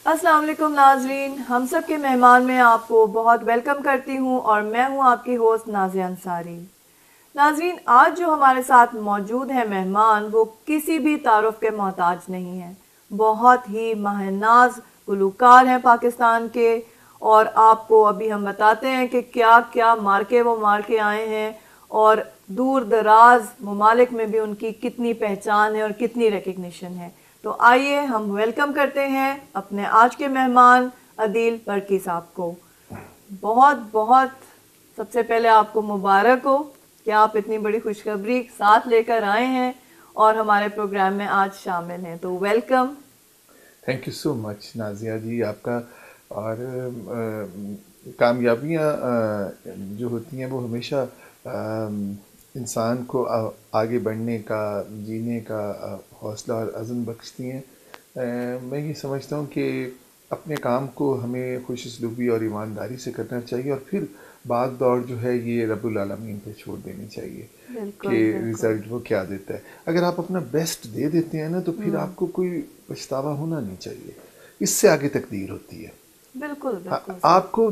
السلام علیکم ناظرین، ہم سب کے مہمان میں آپ کو بہت ویلکم کرتی ہوں اور میں ہوں آپ کی ہوسٹ نازیہ انصاری۔ ناظرین، آج جو ہمارے ساتھ موجود ہیں مہمان، وہ کسی بھی تعارف کے محتاج نہیں ہیں، بہت ہی ماہ ناز گلوکار ہیں پاکستان کے، اور آپ کو ابھی ہم بتاتے ہیں کہ کیا کیا مارکے وہ مار کے آئے ہیں اور دور دراز ممالک میں بھی ان کی کتنی پہچان ہے اور کتنی ریکگنیشن ہے۔ تو آئیے ہم ویلکم کرتے ہیں اپنے آج کے مہمان عدیل برکی صاحب کو۔ بہت بہت سب سے پہلے آپ کو مبارک ہو کہ آپ اتنی بڑی خوشخبری ساتھ لے کر آئے ہیں اور ہمارے پروگرام میں آج شامل ہیں، تو ویلکم۔ تھینک یو سو مچ نازیہ جی، آپ کا اور کامیابیاں جو ہوتی ہیں وہ ہمیشہ انسان کو آگے بڑھنے کا، جینے کا حوصلہ اور عزم بخشتی ہیں۔ میں یہ سمجھتا ہوں کہ اپنے کام کو ہمیں خوش اسلوبی اور ایمانداری سے کرنا چاہیے، اور پھر بھاگ دوڑ جو ہے یہ رب العالمین پہ چھوڑ دینی چاہیے کہ بالکل بالکل رزلٹ وہ کیا دیتا ہے۔ اگر آپ اپنا بیسٹ دے دیتے ہیں نا تو پھر آپ کو کوئی پچھتاوا ہونا نہیں چاہیے، اس سے آگے تقدیر ہوتی ہے۔ بالکل بالکل آپ کو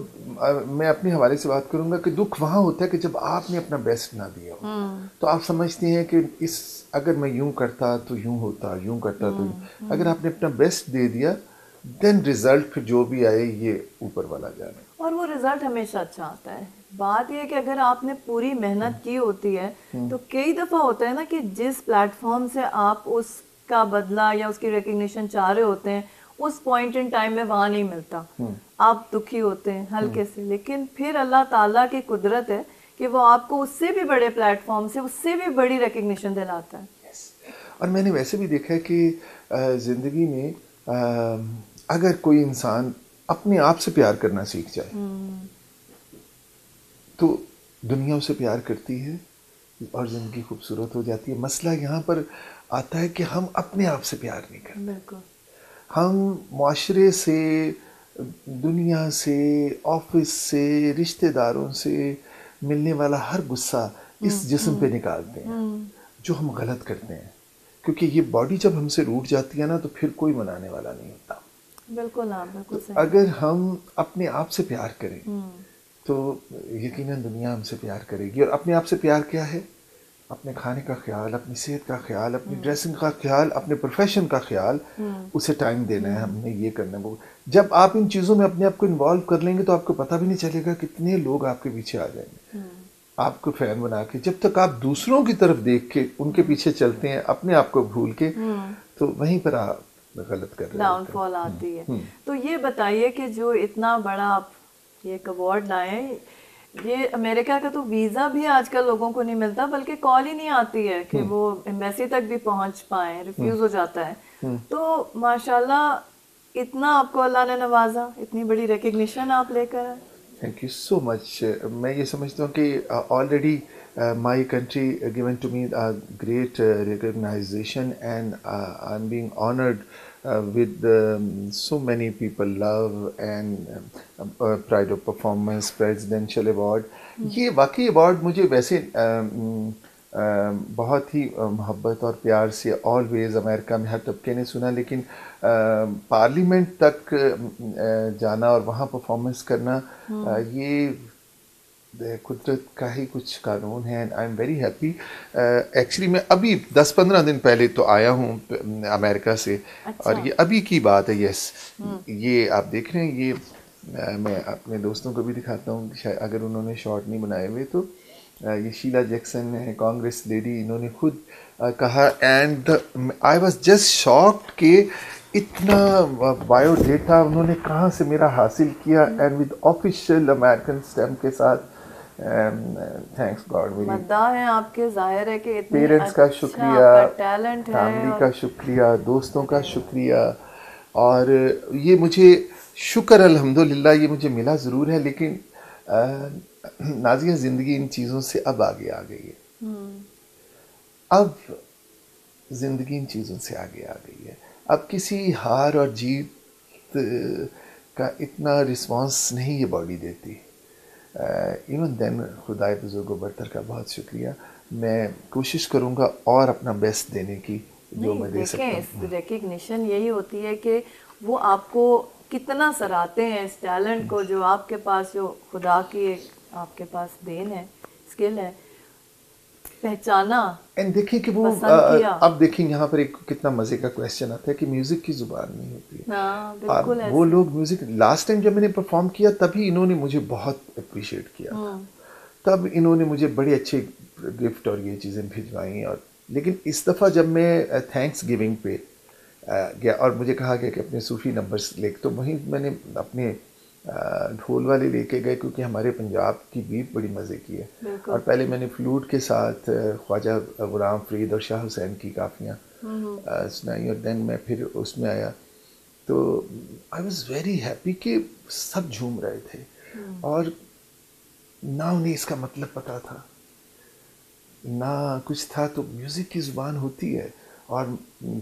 میں اپنے حوالے سے بات کروں گا کہ دکھ وہاں ہوتا ہے کہ جب آپ نے اپنا بیسٹ نہ دیا ہو، تو آپ سمجھتے ہیں کہ اگر میں یوں کرتا تو یوں ہوتا، یوں کرتا تو یوں۔ اگر آپ نے اپنا بیسٹ دے دیا دین رزلٹ پھر جو بھی آئے یہ اوپر والا جانے، اور وہ رزلٹ ہمیشہ اچھا آتا ہے۔ بات یہ ہے کہ اگر آپ نے پوری محنت کی ہوتی ہے تو کئی دفعہ ہوتا ہے نا کہ جس پلیٹ فارم سے آپ اس کا بدلہ یا اس کی ریکگنیشن چاہ رہے ہوتے ہیں اس پوائنٹ ان ٹائم میں وہاں نہیں ملتا، آپ دکھی ہوتے ہیں ہلکے سے، لیکن پھر اللہ تعالیٰ کی قدرت ہے کہ وہ آپ کو اس سے بھی بڑے پلیٹ فارم سے اس سے بھی بڑی ریکگنیشن دلاتا ہے۔ اور میں نے ویسے بھی دیکھا ہے کہ زندگی میں اگر کوئی انسان اپنے آپ سے پیار کرنا سیکھ جائے تو دنیا اسے پیار کرتی ہے اور زندگی خوبصورت ہو جاتی ہے۔ مسئلہ یہاں پر آتا ہے کہ ہم اپنے آپ سے پیار نہیں کرتے، بالکل ہم معاشرے سے، دنیا سے، آفس سے، رشتہ داروں سے ملنے والا ہر غصہ اس جسم پہ نکالتے ہیں، جو ہم غلط کرتے ہیں، کیونکہ یہ باڈی جب ہم سے روٹ جاتی ہے نا تو پھر کوئی منانے والا نہیں ہوتا۔ بالکل، آپ بالکل تو صحیح۔ اگر ہم اپنے آپ سے پیار کریں تو یقیناً دنیا ہم سے پیار کرے گی۔ اور اپنے آپ سے پیار کیا ہے؟ اپنے کھانے کا خیال، اپنی صحت کا خیال، اپنی ڈریسنگ کا خیال، اپنے پروفیشن کا خیال، اسے ٹائم دینا ہے، ہم نے یہ کرنا ہے وہ۔ جب آپ ان چیزوں میں اپنے آپ کو انوالو کر لیں گے تو آپ کو پتہ بھی نہیں چلے گا کتنے لوگ آپ کے پیچھے آ جائیں گے، آپ کو فین بنا کے۔ جب تک آپ دوسروں کی طرف دیکھ کے ان کے پیچھے چلتے ہیں اپنے آپ کو بھول کے، تو وہیں پر آپ غلط کر رہے ڈاؤن ہوتے فال آتی ہے۔ ہیں۔ تو یہ بتائیے کہ جو اتنا بڑا آپ یہ ایک ایوارڈ لائیں، یہ امریکہ کا تو ویزا بھی آج کل لوگوں کو نہیں ملتا، بلکہ کال ہی نہیں آتی ہے کہ وہ ایمبیسی تک بھی پہنچ پائیں، ریفیوز ہو جاتا ہے۔ تو ماشاءاللہ اتنا آپ کو اللہ نے نوازا، اتنی بڑی ریکگنیشن آپ لے کر آئے۔ Thank you so much. میں یہ سمجھتا ہوں کہ already my country given to me great recognition and I am being honoured with so many people love and pride of performance presidential award. یہ واقعی ایوارڈ مجھے ویسے بہت ہی محبت اور پیار سے آلویز امریکہ میں ہر طبقے نے سنا، لیکن پارلیمنٹ تک جانا اور وہاں پرفارمنس کرنا یہ قدرت کا ہی کچھ قانون ہے۔ I am very happy. Actually میں ابھی 10-15 دن پہلے تو آیا ہوں امریکہ سے، اور یہ ابھی کی بات ہے۔ یس، یہ آپ دیکھ رہے ہیں، یہ میں اپنے دوستوں کو بھی دکھاتا ہوں شاید اگر انہوں نے شارٹ نہیں بنائے ہوئے تو یہ شیلا جیکسن ہے، کانگریس لیڈی، انہوں نے خود کہا، and I was just shocked کہ اتنا بایو ڈیٹا انہوں نے کہاں سے میرا حاصل کیا، and with official American stamp کے ساتھ۔ تھینکس گاڈ، میری مداح ہیں آپ کے، ظاہر ہے کہ اتنی پیرنٹس کا اچھا شکریہ، آپ کا ٹیلنٹ ہے، فیملی اور کا شکریہ، دوستوں کا شکریہ۔ اور یہ مجھے شکر الحمدللہ یہ مجھے ملا ضرور ہے، لیکن نازیہ زندگی ان چیزوں سے اب آگے آ گئی ہے۔ اب زندگی ان چیزوں سے آگے آ گئی ہے۔ اب کسی ہار اور جیت کا اتنا رسپانس نہیں یہ باڈی دیتی۔ ایون دین خدائے بزرگ و برتر کا بہت شکریہ۔ میں کوشش کروں گا اور اپنا بیسٹ دینے کی جو میں دے سکتا دیکھیں، ہوں۔ ریکگنیشن یہی ہوتی ہے کہ وہ آپ کو کتنا سراہتے ہیں اس ٹیلنٹ کو جو آپ کے پاس، جو خدا کی ایک آپ کے پاس دین ہے، اسکل ہے، پہچانا. اینڈ دیکھیں کہ وہ اب دیکھیں یہاں پر ایک کتنا مزے کا کویشچن آتا ہے کہ میوزک کی زبان نہیں ہوتی ہے. اور وہ لوگ میوزک لاسٹ ٹائم جب میں نے پرفارم کیا تبھی انہوں نے مجھے بہت اپریشیٹ کیا تھا. تب انہوں نے مجھے بڑے اچھے گفٹ اور یہ چیزیں بھجوائیں. اور لیکن اس دفعہ جب میں تھینکس گیونگ پہ گیا اور مجھے کہا گیا کہ اپنے صوفی نمبرز لے، تو وہیں میں نے اپنے ڈھول والے لے کے گئے کیونکہ ہمارے پنجاب کی بیٹ بڑی مزے کی ہے. اور پہلے میں نے فلوٹ کے ساتھ خواجہ غلام فرید اور شاہ حسین کی کافیاں سنائی، اور دین میں پھر اس میں آیا. تو آئی واز ویری ہیپی کہ سب جھوم رہے تھے اور نہ انہیں اس کا مطلب پتا تھا نہ کچھ تھا. تو میوزک کی زبان ہوتی ہے اور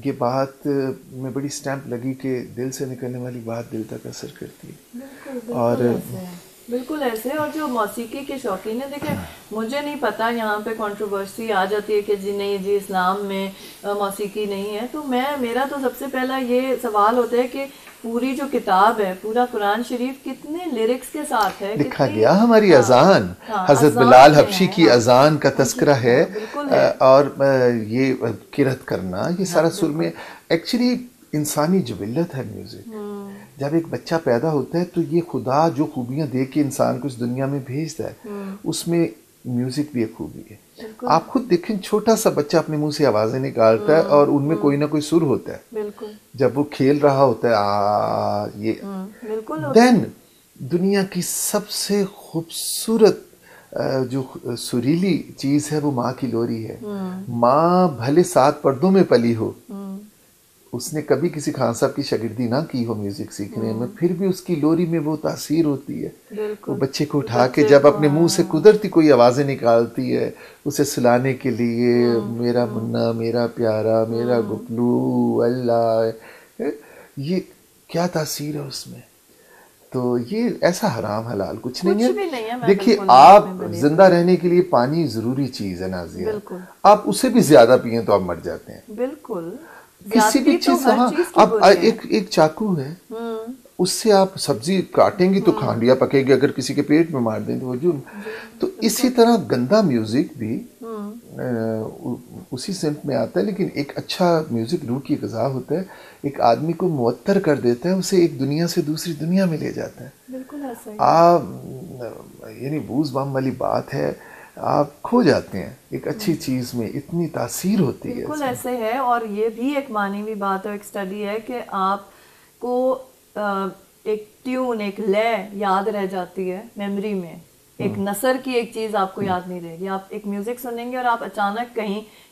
یہ بات میں بڑی اسٹیمپ لگی کہ دل سے نکلنے والی بات دل تک اثر کرتی ہے. اور بالکل ایسے. اور جو موسیقی کے شوقین ہیں، دیکھیں مجھے نہیں پتا، یہاں پہ کنٹروورسی آ جاتی ہے کہ جی نہیں جی اسلام میں موسیقی نہیں ہے. تو میرا تو سب سے پہلا یہ سوال ہوتا ہے کہ پوری جو کتاب ہے، پورا قرآن شریف کتنے لیرکس کے ساتھ ہے لکھا گیا. ہماری اذان حضرت بلال حبشی کی اذان کا تذکرہ ہے. اور یہ قرأت کرنا، یہ سارا سر میں ایکچولی انسانی جبلت ہے میوزک. جب ایک بچہ پیدا ہوتا ہے تو یہ خدا جو خوبیاں دے کے انسان کو اس دنیا میں بھیجتا ہے، اس میں میوزک بھی ایک خوبی ہے. آپ خود دیکھیں چھوٹا سا بچہ اپنے منہ سے آوازیں نکالتا ہے اور ان میں کوئی نہ کوئی سر ہوتا ہے. جب وہ کھیل رہا ہوتا ہے یہ دین دنیا کی سب سے خوبصورت جو سریلی چیز ہے وہ ماں کی لوری ہے. ماں بھلے 7 پردوں میں پلی ہو، اس نے کبھی کسی خان صاحب کی شاگردی نہ کی ہو میوزک سیکھنے میں، پھر بھی اس کی لوری میں وہ تاثیر ہوتی ہے. وہ بچے کو اٹھا کے جب اپنے منہ سے قدرتی کوئی آوازیں نکالتی ہے اسے سلانے کے لیے، میرا منا، میرا پیارا، میرا گپلو، اللہ، یہ کیا تاثیر ہے اس میں. تو یہ ایسا حرام حلال کچھ نہیں ہے. دیکھیے آپ زندہ رہنے کے لیے پانی ضروری چیز ہے نازیہ، آپ اسے بھی زیادہ پئیں تو آپ مر جاتے ہیں. بالکل کسی بھی چیز. ہاں اب ایک چاقو ہے، اس سے آپ سبزی کاٹیں گی تو کھانڈیا پکے گی، اگر کسی کے پیٹ میں مار دیں تو وہ جرم. تو اسی طرح گندا میوزک بھی اسی صنف میں آتا ہے. لیکن ایک اچھا میوزک روح کی غذا ہوتا ہے، ایک آدمی کو معطر کر دیتا ہے، اسے ایک دنیا سے دوسری دنیا میں لے جاتا ہے. بالکل ایسا ہی. آپ یعنی بوز بام والی بات ہے، آپ کھو جاتے ہیں ایک اچھی چیز میں، اتنی تاثیر ہوتی ہے. بالکل ایسے ہے. اور یہ بھی ایک معنوی بات ہے، ایک اسٹڈی ہے کہ آپ کو ایک ٹیون، ایک لے یاد رہ جاتی ہے میموری میں. ایک نثر کی ایک چیز آپ کو یاد نہیں رہے گی. آپ ایک میوزک سنیں گے اور آپ اچانک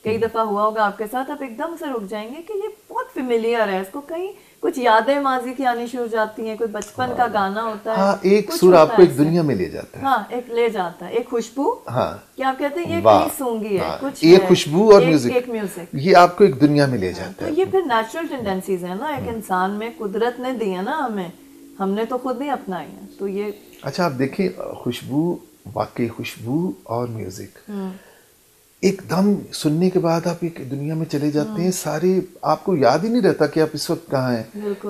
کئی دفعہ ہوا ہوگا آپ کے ساتھ، آپ ایک دم سے رک جائیں گے کہ یہ بہت فیملیئر ہے. اس کو کہیں کچھ یادیں ماضی کی آنی شروع ہو جاتی ہیں، کوئی بچپن کا گانا ہوتا ہے. ہاں ایک سر آپ کو ایک دنیا میں لے جاتا ہے. ہاں ایک لے جاتا ہے. ایک خوشبو، ہاں کیا آپ کہتے ہیں یہ کہیں سونگی ہے کچھ، یہ خوشبو اور میوزک یہ آپ کو ایک دنیا میں لے جاتا ہے. تو یہ پھر نیچرل ٹینڈنسیز ہیں نا ایک انسان میں، قدرت نے دی ہے نا ہمیں، ہم نے تو خود نہیں اپنائی ہیں. تو یہ اچھا آپ دیکھیں خوشبو، واقعی خوشبو اور میوزک ایک دم سننے کے بعد آپ ایک دنیا میں چلے جاتے ہیں. سارے آپ کو یاد ہی نہیں رہتا کہ آپ اس وقت کہاں ہیں.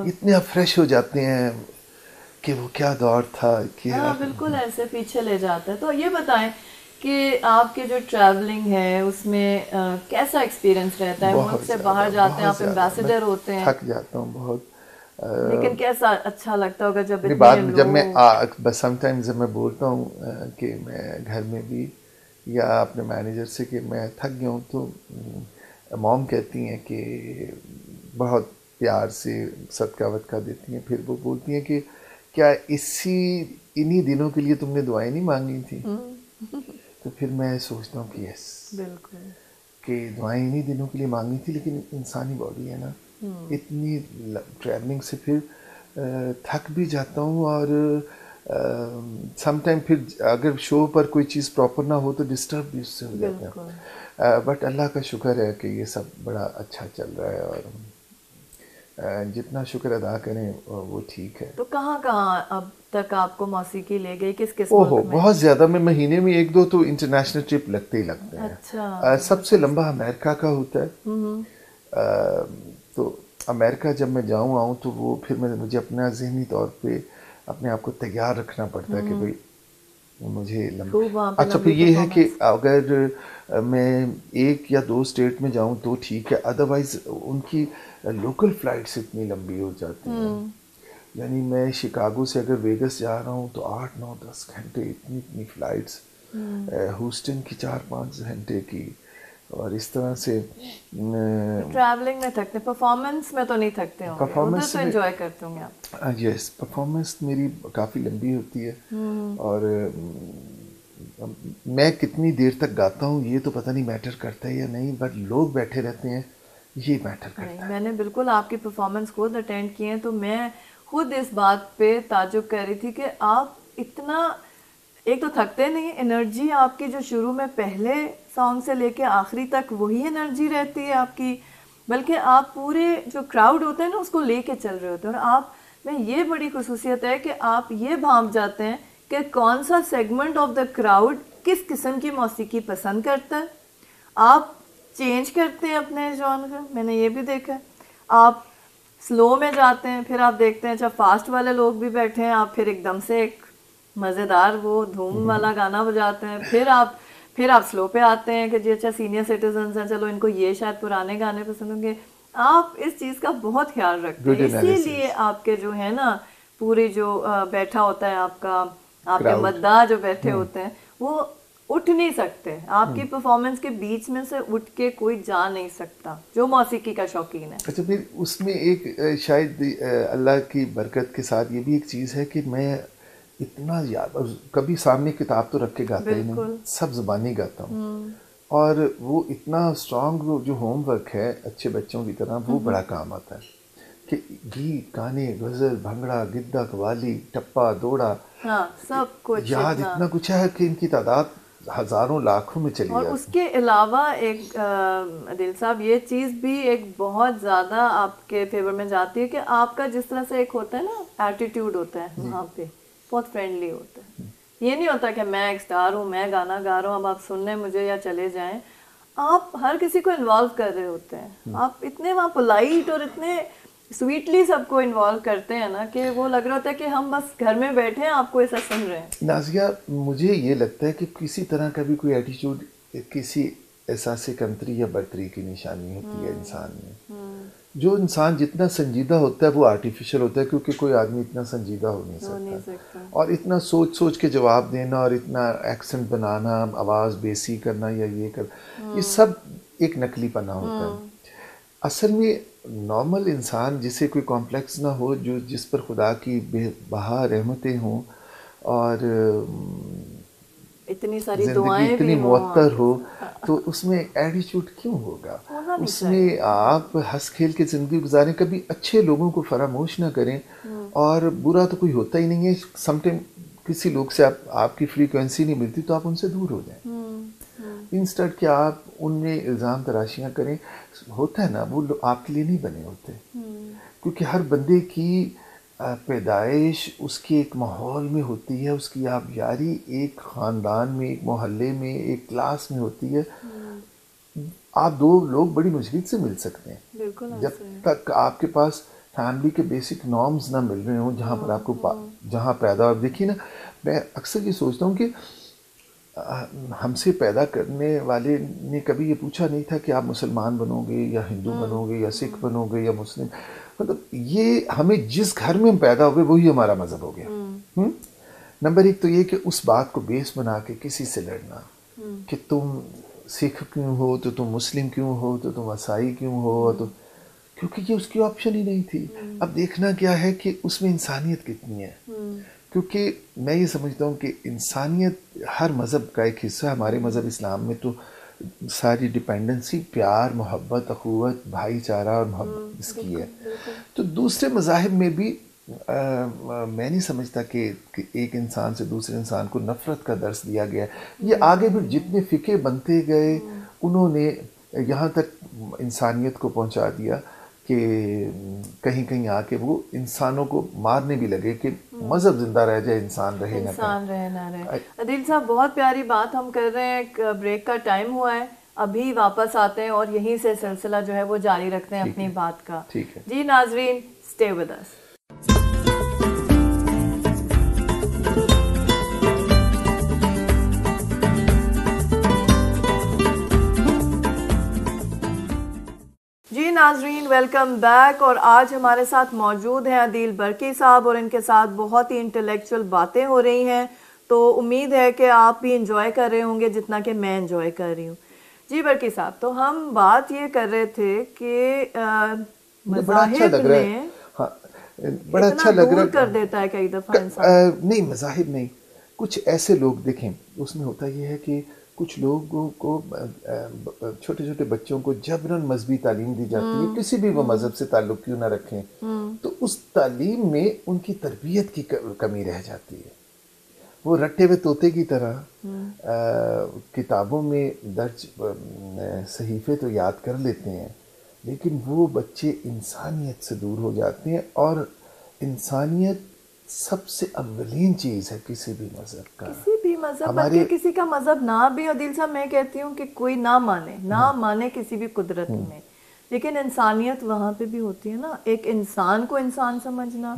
اتنے آپ فریش ہو جاتے ہیں کہ وہ کیا دور تھا. ہاں بالکل ایسے پیچھے لے جاتا ہے. تو یہ بتائیں کہ آپ کے جو ٹریولنگ ہے اس میں کیسا ایکسپیرینس رہتا ہے؟ ملک سے باہر جاتے ہیں، آپ ایمبیسیڈر ہوتے ہیں. تھک جاتا ہوں بہت، لیکن کیسا اچھا لگتا ہوگا جب جب میں بس سم ٹائمز جب میں بولتا ہوں کہ میں گھر میں بھی یا اپنے مینیجر سے کہ میں تھک گیا ہوں، تو موم کہتی ہیں کہ بہت پیار سے صدقہ ودقہ دیتی ہیں. پھر وہ بولتی ہیں کہ کیا انہی دنوں کے لیے تم نے دعائیں نہیں مانگی تھیں؟ تو پھر میں سوچتا ہوں کہ یس بالکل کہ دعائیں انہی دنوں کے لیے مانگی تھی. لیکن انسانی باڈی ہے نا، اتنی ٹریولنگ سے پھر تھک بھی جاتا ہوں. اور سم ٹائم پھر اگر شو پر کوئی چیز پراپر نہ ہو تو ڈسٹرب بھی اس سے ہو جاتا ہے. بٹ اللہ کا شکر ہے کہ یہ سب بڑا اچھا چل رہا ہے، اور جتنا شکر ادا کریں وہ ٹھیک ہے. تو کہاں کہاں اب تک آپ کو موسیقی لے گئی؟ کس کس ملک میں؟ بہت زیادہ. میں مہینے میں 1-2 تو انٹرنیشنل ٹرپ لگتے ہی لگتے ہیں. اچھا. سب سے لمبا امریکہ کا ہوتا ہے. تو امریکہ جب میں آؤں تو وہ پھر مجھے اپنا ذہنی طور پہ اپنے آپ کو تیار رکھنا پڑتا ہے کہ بھائی مجھے اچھا پھر یہ ہے کہ اگر میں 1 یا 2 اسٹیٹ میں جاؤں تو ٹھیک ہے، ادروائز ان کی لوکل فلائٹس اتنی لمبی ہو جاتی ہیں. یعنی میں شکاگو سے اگر ویگس جا رہا ہوں تو 8 9 10 گھنٹے اتنی فلائٹس، ہیوسٹن کی 4 5 گھنٹے کی، اور اس طرح سے ٹریولنگ میں تھکتے، پرفارمنس میں تو نہیں تھکتے ہوں گے، ادھر تو انجوائے کرتے ہوں گے آپ. یس، پرفارمنس میری کافی لمبی ہوتی ہے، اور میں کتنی دیر تک گاتا ہوں یہ تو پتہ نہیں میٹر کرتا ہے یا نہیں، بٹ لوگ بیٹھے رہتے ہیں یہ میٹر کرتا ہے. میں نے بالکل آپ کی پرفارمنس خود اٹینڈ کی ہیں تو میں خود اس بات پہ تعجب کر رہی تھی کہ آپ اتنا، ایک تو تھکتے نہیں، انرجی آپ کی جو شروع میں پہلے سانگ سے لے کے آخری تک وہی انرجی رہتی ہے آپ کی، بلکہ آپ پورے جو کراؤڈ ہوتے ہیں نا اس کو لے کے چل رہے ہوتے ہیں. اور آپ میں یہ بڑی خصوصیت ہے کہ آپ یہ بھانپ جاتے ہیں کہ کون سا سیگمنٹ آف دا کراؤڈ کس قسم کی موسیقی پسند کرتا ہے. آپ چینج کرتے ہیں اپنے جانر، میں نے یہ بھی دیکھا ہے. آپ سلو میں جاتے ہیں، پھر آپ دیکھتے ہیں جب فاسٹ والے لوگ بھی بیٹھے ہیں آپ پھر ایک دم سے ایک مزیدار وہ دھوم والا گانا بجاتے ہیں، پھر آپ سلو پہ آتے ہیں کہ جی اچھا سینئر سٹیزنز ہیں چلو ان کو یہ شاید پرانے گانے پسند ہوں گے. آپ اس چیز کا بہت خیال رکھتے ہیں، اسی لیے آپ کے جو ہے نا پوری جو بیٹھا ہوتا ہے آپ کے مداح جو بیٹھے ہوتے ہیں وہ اٹھ نہیں سکتے. آپ کی پرفارمنس کے بیچ میں سے اٹھ کے کوئی جا نہیں سکتا جو موسیقی کا شوقین ہے. اچھا پھر اس میں ایک شاید اللہ کی برکت کے ساتھ یہ بھی ایک چیز ہے کہ میں اتنا یاد کبھی سامنے کتاب تو رکھ کے گاتا ہی نہیں، سب زبانی گاتا ہوں، اور وہ اتنا اسٹرانگ جو ہوم ورک ہے اچھے بچوں کی طرح وہ بڑا کام آتا ہے کہ گیت گانے غزل بھنگڑا گدا قوالی ٹپا دوڑا سب کچھ یاد اتنا کچھ ہے کہ ان کی تعداد ہزاروں لاکھوں میں چلی اور جاتی. اس کے علاوہ ایک عادل صاحب یہ چیز بھی ایک بہت زیادہ آپ کے فیور میں جاتی ہے کہ آپ کا جس طرح سے ایک ہوتا ہے نا ایٹیٹیوڈ ہوتا ہے وہاں پہ بہت فرینڈلی ہوتا ہے. یہ نہیں ہوتا کہ میں ایک اسٹار ہوں میں گانا گا رہا ہوں اب آپ سننے مجھے یا چلے جائیں. آپ ہر کسی کو انوالو کر رہے ہوتے ہیں، آپ اتنے وہاں پولائٹ اور اتنے سویٹلی سب کو انوالو کرتے ہیں نا کہ وہ لگ رہا ہوتا ہے کہ ہم بس گھر میں بیٹھے ہیں آپ کو ایسا سن رہے ہیں. نازیہ مجھے یہ لگتا ہے کہ کسی طرح کا بھی کوئی ایٹیٹیوڈ کسی احساس کمتری یا برتری کی نشانی ہوتی ہے انسان میں. جو انسان جتنا سنجیدہ ہوتا ہے وہ آرٹیفیشل ہوتا ہے، کیونکہ کوئی آدمی اتنا سنجیدہ ہو نہیں سکتا، اور اتنا سوچ کے جواب دینا اور اتنا ایکسنٹ بنانا آواز بیسی کرنا یا یہ کرنا یہ سب ایک نقلی پنا ہوتا ہے. اصل میں نارمل انسان جسے کوئی کمپلیکس نہ ہو، جس پر خدا کی بے بہا رحمتیں ہوں اور اتنی ساری زندگی اتنی معطر ہو، تو اس میں ایٹیٹیوڈ کیوں ہوگا؟ اس میں آپ ہنس کھیل کے زندگی گزاریں، کبھی اچھے لوگوں کو فراموش نہ کریں، اور برا تو کوئی ہوتا ہی نہیں ہے. سم ٹائم کسی لوگ سے آپ کی فریکوینسی نہیں ملتی تو آپ ان سے دور ہو جائیں، انسٹنٹ کہ آپ ان میں الزام تراشیاں کریں. ہوتا ہے نا وہ آپ کے لیے نہیں بنے ہوتے، کیونکہ ہر بندے کی پیدائش اس کے ایک ماحول میں ہوتی ہے، اس کی آبیاری ایک خاندان میں ایک محلے میں ایک کلاس میں ہوتی ہے. آپ دو لوگ بڑی مشکل سے مل سکتے ہیں جب تک آپ کے پاس فیملی کے بیسک نارمز نہ مل رہے ہوں، جہاں پر آپ کو جہاں پیدا. دیکھیے نا میں اکثر یہ سوچتا ہوں کہ ہم سے پیدا کرنے والے نے کبھی یہ پوچھا نہیں تھا کہ آپ مسلمان بنو گے یا ہندو بنو گے یا سکھ بنو گے یا مسلم. مطلب یہ ہمیں جس گھر میں ہم پیدا ہو گئے وہی ہمارا مذہب ہو گیا. نمبر 1 تو یہ کہ اس بات کو بیس بنا کے کسی سے لڑنا کہ تم سکھ کیوں ہو تو تم مسلم کیوں ہو تو تم عیسائی کیوں ہو، تو کیونکہ یہ اس کی آپشن ہی نہیں تھی. اب دیکھنا کیا ہے کہ اس میں انسانیت کتنی ہے، کیونکہ میں یہ سمجھتا ہوں کہ انسانیت ہر مذہب کا ایک حصہ ہے. ہمارے مذہب اسلام میں تو ساری ڈپینڈنسی پیار محبت اخوت بھائی چارہ اور محبت اس کی ہے. تو دوسرے مذاہب میں بھی میں نہیں سمجھتا کہ ایک انسان سے دوسرے انسان کو نفرت کا درس دیا گیا ہے. یہ آگے بھی جتنے فقہ بنتے گئے انہوں نے یہاں تک انسانیت کو پہنچا دیا کہ کہیں کہیں آ کے وہ انسانوں کو مارنے بھی لگے کہ مذہب زندہ رہ جائے انسان رہے نہ رہے. عادل صاحب بہت پیاری بات ہم کر رہے ہیں، ایک بریک کا ٹائم ہوا ہے ابھی واپس آتے ہیں اور یہیں سے سلسلہ جو ہے وہ جاری رکھتے ہیں اپنی بات کا. ٹھیک ہے جی ناظرین اسٹے ود اس. جی ناظرین ویلکم بیک. اور آج ہمارے ساتھ موجود ہیں عدیل برقی صاحب اور ان کے ساتھ بہت ہی انٹلیکچوئل باتیں ہو رہی ہیں. تو امید ہے کہ آپ بھی انجوائے کر رہے ہوں گے جتنا کہ میں انجوائے کر رہی ہوں. جی برقی صاحب, تو ہم بات یہ کر رہے تھے کہ مذاہب میں بڑا اچھا لگ رہا کر دیتا ہے کئی دفعہ انسان. نہیں مذاہب نہیں, کچھ ایسے لوگ دیکھیں اس میں ہوتا یہ ہے کہ کچھ لوگوں کو چھوٹے چھوٹے بچوں کو جبراً مذہبی تعلیم دی جاتی ہے, کسی بھی وہ مذہب سے تعلق کیوں نہ رکھیں, تو اس تعلیم میں ان کی تربیت کی کمی رہ جاتی ہے. وہ رٹے ہوئے طوطے کی طرح کتابوں میں درج صحیفے تو یاد کر لیتے ہیں, لیکن وہ بچے انسانیت سے دور ہو جاتے ہیں. اور انسانیت سب سے اولین چیز ہے کسی بھی مذہب کا. کسی بھی مذہب, بلکہ کسی کا مذہب نہ بھی, عدیل صاحب میں کہتی ہوں کہ کوئی نہ مانے کسی بھی قدرت میں, لیکن انسانیت وہاں پہ بھی ہوتی ہے نا. ایک انسان کو انسان سمجھنا,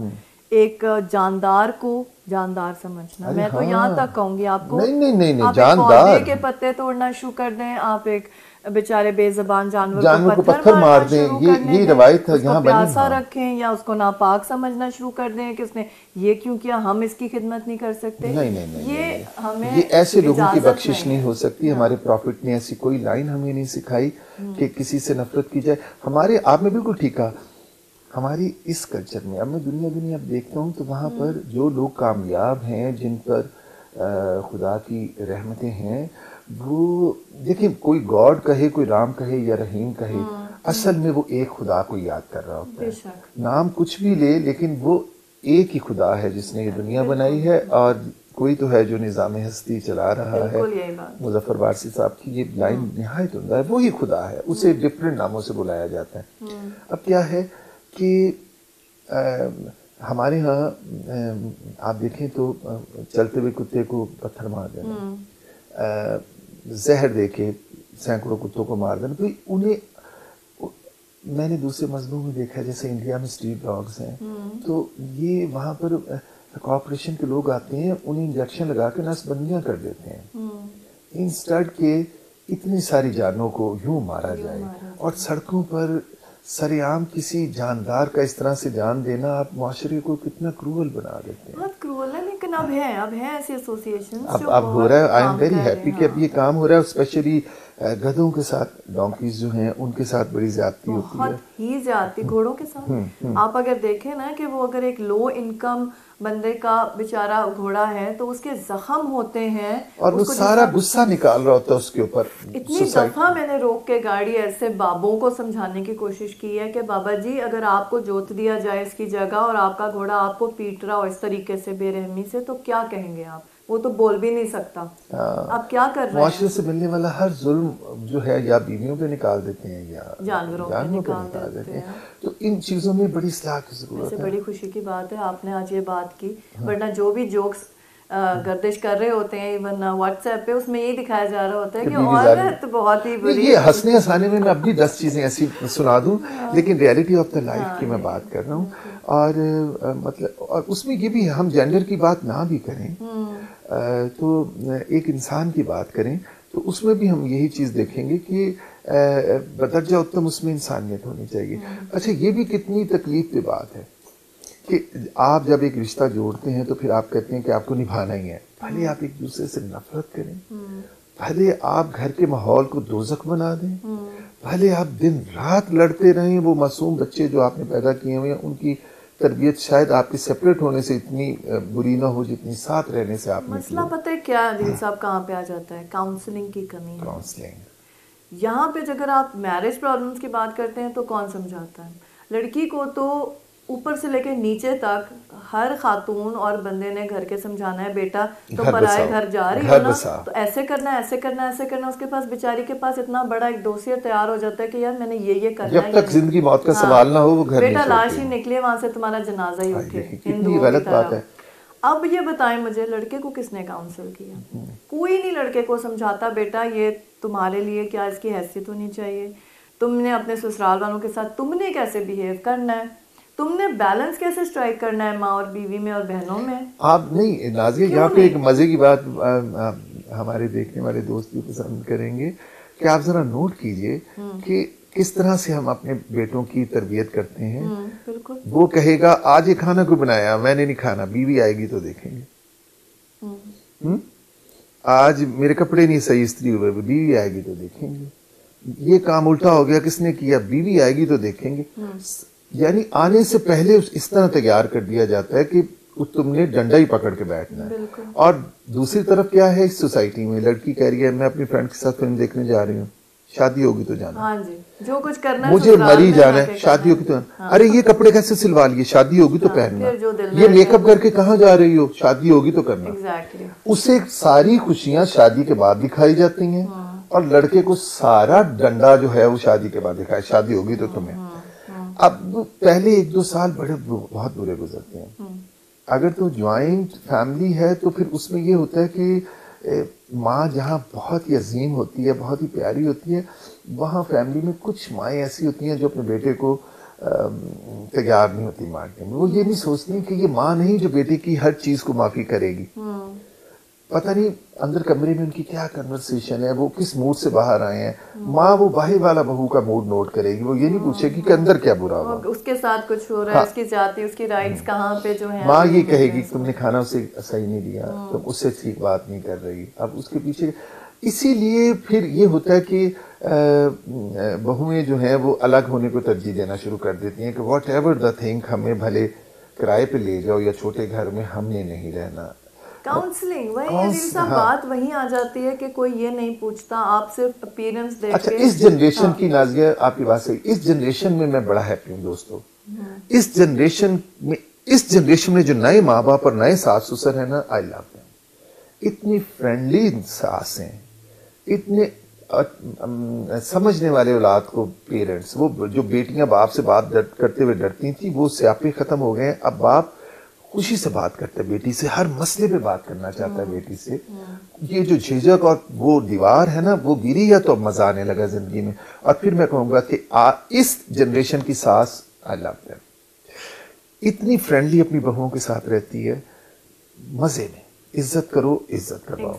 ایک جاندار کو جاندار سمجھنا. میں تو یہاں تک کہوں گی آپ کو, آپ ایک پودے کے پتے توڑنا شروع کر دیں, آپ ایک بیچارے بے زبان جانور کو پتھر مار دیں, یہ روایت ہے یہاں پیاسا رکھیں, یا اس کو ناپاک سمجھنا شروع کر دیں کہ اس نے یہ کیوں کیا, ہم اس کی خدمت نہیں کر سکتے. یہ ایسے لوگوں کی بخشش نہیں ہو سکتی. ہمارے پروفٹ نے ایسی کوئی لائن ہمیں نہیں سکھائی کہ کسی سے نفرت کی جائے. ہمارے, آپ نے بالکل ٹھیک کہا, ہماری اس کلچر میں اب میں دنیا اب دیکھتا ہوں تو وہاں پر جو لوگ کامیاب ہیں, جن پر خدا کی رحمتیں ہیں, وہ دیکھیں کوئی گاڈ کہے, کوئی رام کہے یا رحیم کہے, اصل میں وہ ایک خدا کو یاد کر رہا ہوتا ہے. نام کچھ بھی لے, لیکن وہ ایک ہی خدا ہے جس نے یہ دنیا بنائی ہے. اور کوئی تو ہے جو نظام ہستی چلا رہا ہے. مظفر وارثی صاحب کی یہ لائن نہایت عمدہ ہے, وہی خدا ہے, اسے ڈفرینٹ ناموں سے بلایا جاتا ہے. اب کیا ہے کہ ہمارے ہاں آپ دیکھیں تو چلتے ہوئے کتے کو پتھر مار دینا, زہر دے کے سینکڑوں کتوں کو مار دینا. تو انہیں میں نے دوسرے مذہبوں میں دیکھا, جیسے انڈیا میں اسٹریٹ ڈاگز ہیں, تو یہ وہاں پر کارپوریشن کے لوگ آتے ہیں, انہیں انجیکشن لگا کے نس بندیاں کر دیتے ہیں انسٹنٹ کے اتنی ساری جانوں کو یوں مارا جائے. اور سڑکوں پر سر عام کسی جاندار کا اس طرح سے جان دینا, آپ معاشرے کو کتنا کروول بنا دیتے ہیں. بہت کروول ہے, لیکن اب ہے ایسی ایسوسیشن اب ہو رہا ہے. آئی ایم ویری ہیپی کہ اب یہ کام ہو رہا ہے. اسپیشلی گدھوں کے ساتھ, ڈونکیز جو ہیں ان کے ساتھ بڑی زیادتی ہوتی ہے, بہت ہی زیادتی. گھوڑوں کے ساتھ آپ اگر دیکھیں نا کہ وہ اگر ایک لو انکم بندے کا بیچارہ گھوڑا ہے تو اس کے زخم ہوتے ہیں, اور وہ سارا غصہ نکال رہا ہوتا ہے اس کے اوپر. اتنی دفعہ میں نے روک کے گاڑی ایسے بابوں کو سمجھانے کی کوشش کی ہے کہ بابا جی اگر آپ کو جوت دیا جائے اس کی جگہ, اور آپ کا گھوڑا آپ کو پیٹ رہا ہو اس طریقے سے بے رحمی سے, تو کیا کہیں گے آپ؟ وہ تو بول بھی نہیں سکتا. آپ کیا کر رہے ہیں؟ معاشرے سے ملنے والا ہر ظلم جو ہے یا بیویوں پہ نکال دیتے ہیں یا جانوروں پہ نکال دیتے ہیں. تو ان چیزوں میں بڑی اصلاح کی ضرورت ہے. بڑی خوشی کی بات ہے آپ نے آج یہ بات کی, ورنہ جو بھی جوکس گردش کر رہے ہوتے ہیں ایون واٹس ایپ پہ, اس میں یہی دکھایا جا رہا ہوتا ہے کہ عورت بہت ہی بری. یہ ہنسنے ہنسانے میں اب بھی 10 چیزیں ایسی سنا دوں, لیکن ریئلٹی آف دا لائف کی میں بات کر رہا ہوں. اور مطلب اور اس میں یہ بھی ہم جینڈر کی بات نہ بھی کریں تو ایک انسان کی بات کریں, تو اس میں بھی ہم یہی چیز دیکھیں گے کہ بدرجہ اتم اس میں انسانیت ہونی چاہیے. اچھا یہ بھی کتنی تکلیف کی بات ہے کہ آپ جب ایک رشتہ جوڑتے ہیں تو پھر آپ کہتے ہیں کہ آپ کو نبھانا ہی ہے. بھلے آپ ایک دوسرے سے نفرت کریں, بھلے آپ گھر کے ماحول کو دوزخ بنا دیں, بھلے آپ دن رات لڑتے رہیں, وہ معصوم بچے جو آپ نے پیدا کیے ہوئے ہیں ان کی تربیت شاید آپ کے سیپریٹ ہونے سے اتنی بری نہ ہو جتنی ساتھ رہنے سے آپ نے. مسئلہ پتہ ہے کیا عدیل صاحب کہاں پہ آ جاتا ہے؟ کاؤنسلنگ کی کمی. کاؤنسلنگ یہاں پہ اگر آپ میرج پرابلمس کی بات کرتے ہیں تو کون سمجھاتا ہے؟ لڑکی کو تو اوپر سے لے کے نیچے تک ہر خاتون اور بندے نے گھر کے سمجھانا ہے, بیٹا تو پرائے گھر جا رہی ہو نا, تو ایسے کرنا ہے, ایسے کرنا ہے, ایسے کرنا. اس کے پاس بیچاری کے پاس اتنا بڑا ایک دوسیہ تیار ہو جاتا ہے کہ یار میں نے یہ کرنا ہے, جب تک زندگی موت کا سوال نہ ہو وہ گھر بیٹا لاش ہی نکلے وہاں سے تمہارا جنازہ ہی اٹھے. کتنی غلط بات ہے. اب یہ بتائیں مجھے، لڑکے کو کس نے کاؤنسل کیا؟ کوئی نہیں لڑکے کو سمجھاتا بیٹا یہ تمہارے لیے کیا اس کی حیثیت ہونی چاہیے، تم نے اپنے سسرال والوں کے ساتھ تم نے کیسے بیہیو کرنا ہے، تم نے بیلنس کیسے اسٹرائک کرنا ہے ماں اور بیوی میں اور بہنوں میں. آپ نہیں نازیہ، یہاں پہ ایک مزے کی بات ہمارے دیکھنے والے دوست بھی پسند کریں گے کہ آپ ذرا نوٹ کیجئے کہ کس طرح سے ہم اپنے بیٹوں کی تربیت کرتے ہیں. بالکل. وہ کہے گا آج یہ کھانا کوئی بنایا، میں نے نہیں کھانا، بیوی آئے گی تو دیکھیں گے. آج میرے کپڑے نہیں صحیح استری ہوئے، بیوی آئے گی تو دیکھیں گے. یہ کام الٹا ہو گیا، کس نے کیا، بیوی آئے گی تو دیکھیں گے. یعنی آنے سے پہلے اس طرح تیار کر دیا جاتا ہے کہ تم نے ڈنڈا ہی پکڑ کے بیٹھنا ہے. اور دوسری طرف کیا ہے اس سوسائٹی میں، لڑکی کہہ رہی ہے میں اپنی فرینڈ کے ساتھ فلم دیکھنے جا رہی ہوں، شادی ہوگی تو جانا. ہاں جی، جو کچھ کرنا ہے مجھے مری جانا ہے، شادی ہوگی تو جانا. ارے یہ کپڑے کیسے سلوا لیے، شادی ہوگی تو پہننا. یہ میک اپ کر کے کہاں جا رہی ہو، شادی ہوگی تو کرنا. اسے ساری خوشیاں شادی کے بعد دکھائی جاتی ہیں اور لڑکے کو سارا ڈنڈا جو ہے وہ شادی کے بعد دکھایا، شادی ہوگی تو تمہیں. اب پہلے 1-2 سال بہت برے گزرتے ہیں. اگر تو جوائنٹ فیملی ہے تو پھر اس میں یہ ہوتا ہے کہ ماں جہاں بہت ہی عظیم ہوتی ہے، بہت ہی پیاری ہوتی ہے، وہاں فیملی میں کچھ مائیں ایسی ہوتی ہیں جو اپنے بیٹے کو تیار نہیں ہوتی ماننے میں. وہ یہ نہیں سوچتی کہ یہ ماں نہیں جو بیٹے کی ہر چیز کو معافی کرے گی. پتہ نہیں اندر کمرے میں ان کی کیا کنورسیشن ہے، وہ کس موڈ سے باہر آئے ہیں. ماں وہ باہر والا بہو کا موڈ نوٹ کرے گی، وہ یہ نہیں پوچھے گی کہ اندر کیا برا ہوا، اس کے ساتھ کچھ ہو رہا ہے، اس کی ذاتی اس کی رائٹس کہاں پہ جو ہیں. ماں یہ کہے گی تم نے کھانا اسے صحیح نہیں دیا، تم اس سے ٹھیک بات نہیں کر رہی. اب اس کے پیچھے اسی لیے پھر یہ ہوتا ہے کہ بہویں جو ہیں وہ الگ ہونے کو ترجیح دینا شروع کر دیتی ہیں کہ واٹ ایور دا تھنگ، ہمیں بھلے کرائے پہ لے جاؤ یا چھوٹے گھر میں، ہم نے نہیں رہنا. کاؤنسلنگ وہی عزیز صاحب بات وہیں آ جاتی ہے کہ کوئی یہ نہیں پوچھتا، آپ صرف اپیرنس دیکھ کے. اچھا اس جنریشن کی، نازیہ آپ کی بات صحیح، اس جنریشن میں بڑا ہیپی ہوں دوستو. اس جنریشن میں جو نئے ماں باپ اور نئے ساس سسر ہیں نا، آئی لو دیم. اتنی فرینڈلی ساس ہیں، اتنے سمجھنے والے اولاد کو پیرنٹس. وہ جو بیٹیاں باپ سے بات کرتے ہوئے ڈرتی تھیں وہ سیاپے ختم ہو گئے ہیں. اب باپ خوشی سے بات کرتا ہے بیٹی سے، ہر مسئلے پہ بات کرنا چاہتا ہے بیٹی سے. یہ جو جھجک اور وہ دیوار ہے نا وہ گری ہے تو اب مزہ آنے لگا زندگی میں. اور پھر میں کہوں گا کہ اس جنریشن کی ساس آئی لو دیم، اتنی فرینڈلی اپنی بہوؤں کے ساتھ رہتی ہے، مزے میں. عزت کرو، عزت کرواؤ،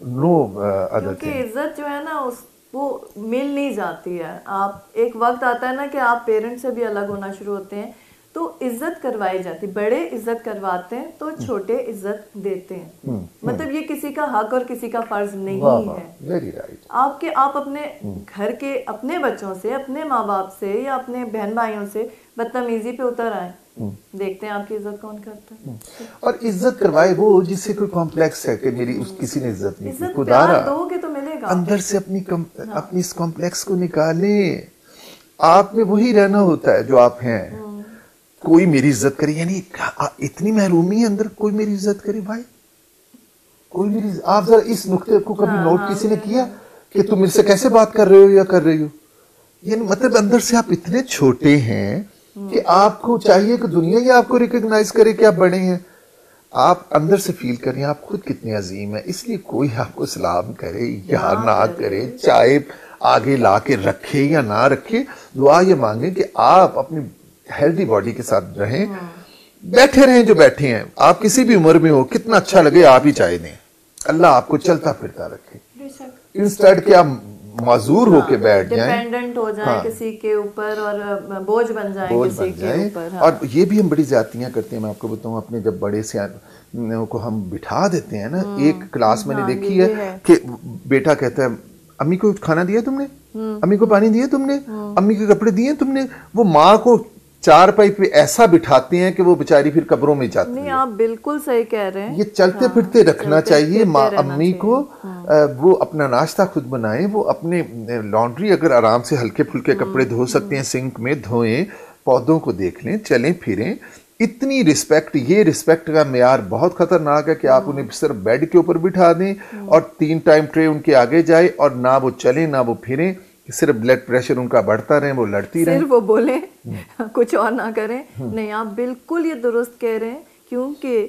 نو ادر تھنگ. کیونکہ عزت جو ہے نا وہ مل نہیں جاتی ہے. آپ ایک وقت آتا ہے نا کہ آپ پیرنٹ سے بھی الگ ہونا شروع ہوتے ہیں تو عزت کروائی جاتی. بڑے عزت کرواتے ہیں تو چھوٹے عزت دیتے ہیں. مطلب یہ کسی کا حق اور کسی کا فرض نہیں ہے. آپ اپنے گھر کے اپنے بچوں سے، اپنے ماں باپ سے یا اپنے بہن بھائیوں سے بدتمیزی پہ اتر آئے، دیکھتے ہیں آپ کی عزت کون کرتا ہے. اور عزت کروائے وہ جس سے کوئی کمپلیکس ہے کہ میری کسی نے عزت نہیں کی. خدا را دو گے تو ملے گا. اندر سے اپنی اس کمپلیکس کو نکالیں. آپ میں وہی رہنا ہوتا ہے جو آپ ہیں. کوئی میری عزت کرے، یعنی اتنی محرومی ہے اندر، کوئی میری عزت کرے. بھائی کوئی میری، آپ ذرا اس نقطے کو کبھی نوٹ کسی نے کیا کہ تم میرے سے کیسے بات کر رہے ہو یا کر رہی ہو؟ یعنی مطلب اندر سے آپ اتنے چھوٹے ہیں کہ آپ کو چاہیے کہ دنیا ہی آپ کو ریکگنائز کرے کہ آپ بڑے ہیں. آپ اندر سے فیل کریں آپ خود کتنے عظیم ہیں. اس لیے کوئی آپ کو سلام کرے یا نہ کرے، چاہے آگے لا کے رکھے یا نہ رکھے، دعا یہ مانگیں کہ آپ اپنی ہیلدی باڈی کے ساتھ رہیں، بیٹھے رہیں جو بیٹھے ہیں. آپ کسی بھی عمر میں ہو، کتنا اچھا لگے آپ ہی چائے دیں. اللہ آپ کو چلتا پھرتا رکھے، انسٹیڈ کہ آپ معذور ہو کے بیٹھ جائیں، ڈیپینڈنٹ ہو جائیں کسی کے اوپر اور بوجھ بن جائیں کسی کے اوپر. اور یہ بھی ہم بڑی زیادتیاں کرتے ہیں. میں آپ کو بتاؤں، اپنے جب بڑے سیاح کو ہم بٹھا دیتے ہیں نا، ایک کلاس میں نے دیکھی ہے کہ بیٹا کہتا ہے امی کو کھانا دیا تم نے، امی کو پانی دیا تم نے، امی کے کپڑے دیے تم نے. وہ ماں کو چار پائی پہ ایسا بٹھاتے ہیں کہ وہ بیچاری پھر قبروں میں جاتی ہے. نہیں آپ بالکل صحیح کہہ رہے ہیں. یہ چلتے پھرتے رکھنا چاہیے. ماں امی کو وہ اپنا ناشتہ خود بنائیں، وہ اپنے لانڈری اگر آرام سے ہلکے پھلکے کپڑے دھو سکتے ہیں سنک میں دھوئیں، پودوں کو دیکھ لیں، چلیں پھریں. اتنی رسپیکٹ، یہ رسپیکٹ کا معیار بہت خطرناک ہے کہ آپ انہیں صرف بیڈ کے اوپر بٹھا دیں اور 3 ٹائم ٹرے ان کے آگے جائے اور نہ وہ چلیں نہ وہ پھریں، صرف بلڈ پریشر ان کا بڑھتا رہے، وہ لڑتی رہیں، صرف وہ بولیں کچھ اور نہ کریں. نہیں آپ بالکل یہ درست کہہ رہے ہیں. کیونکہ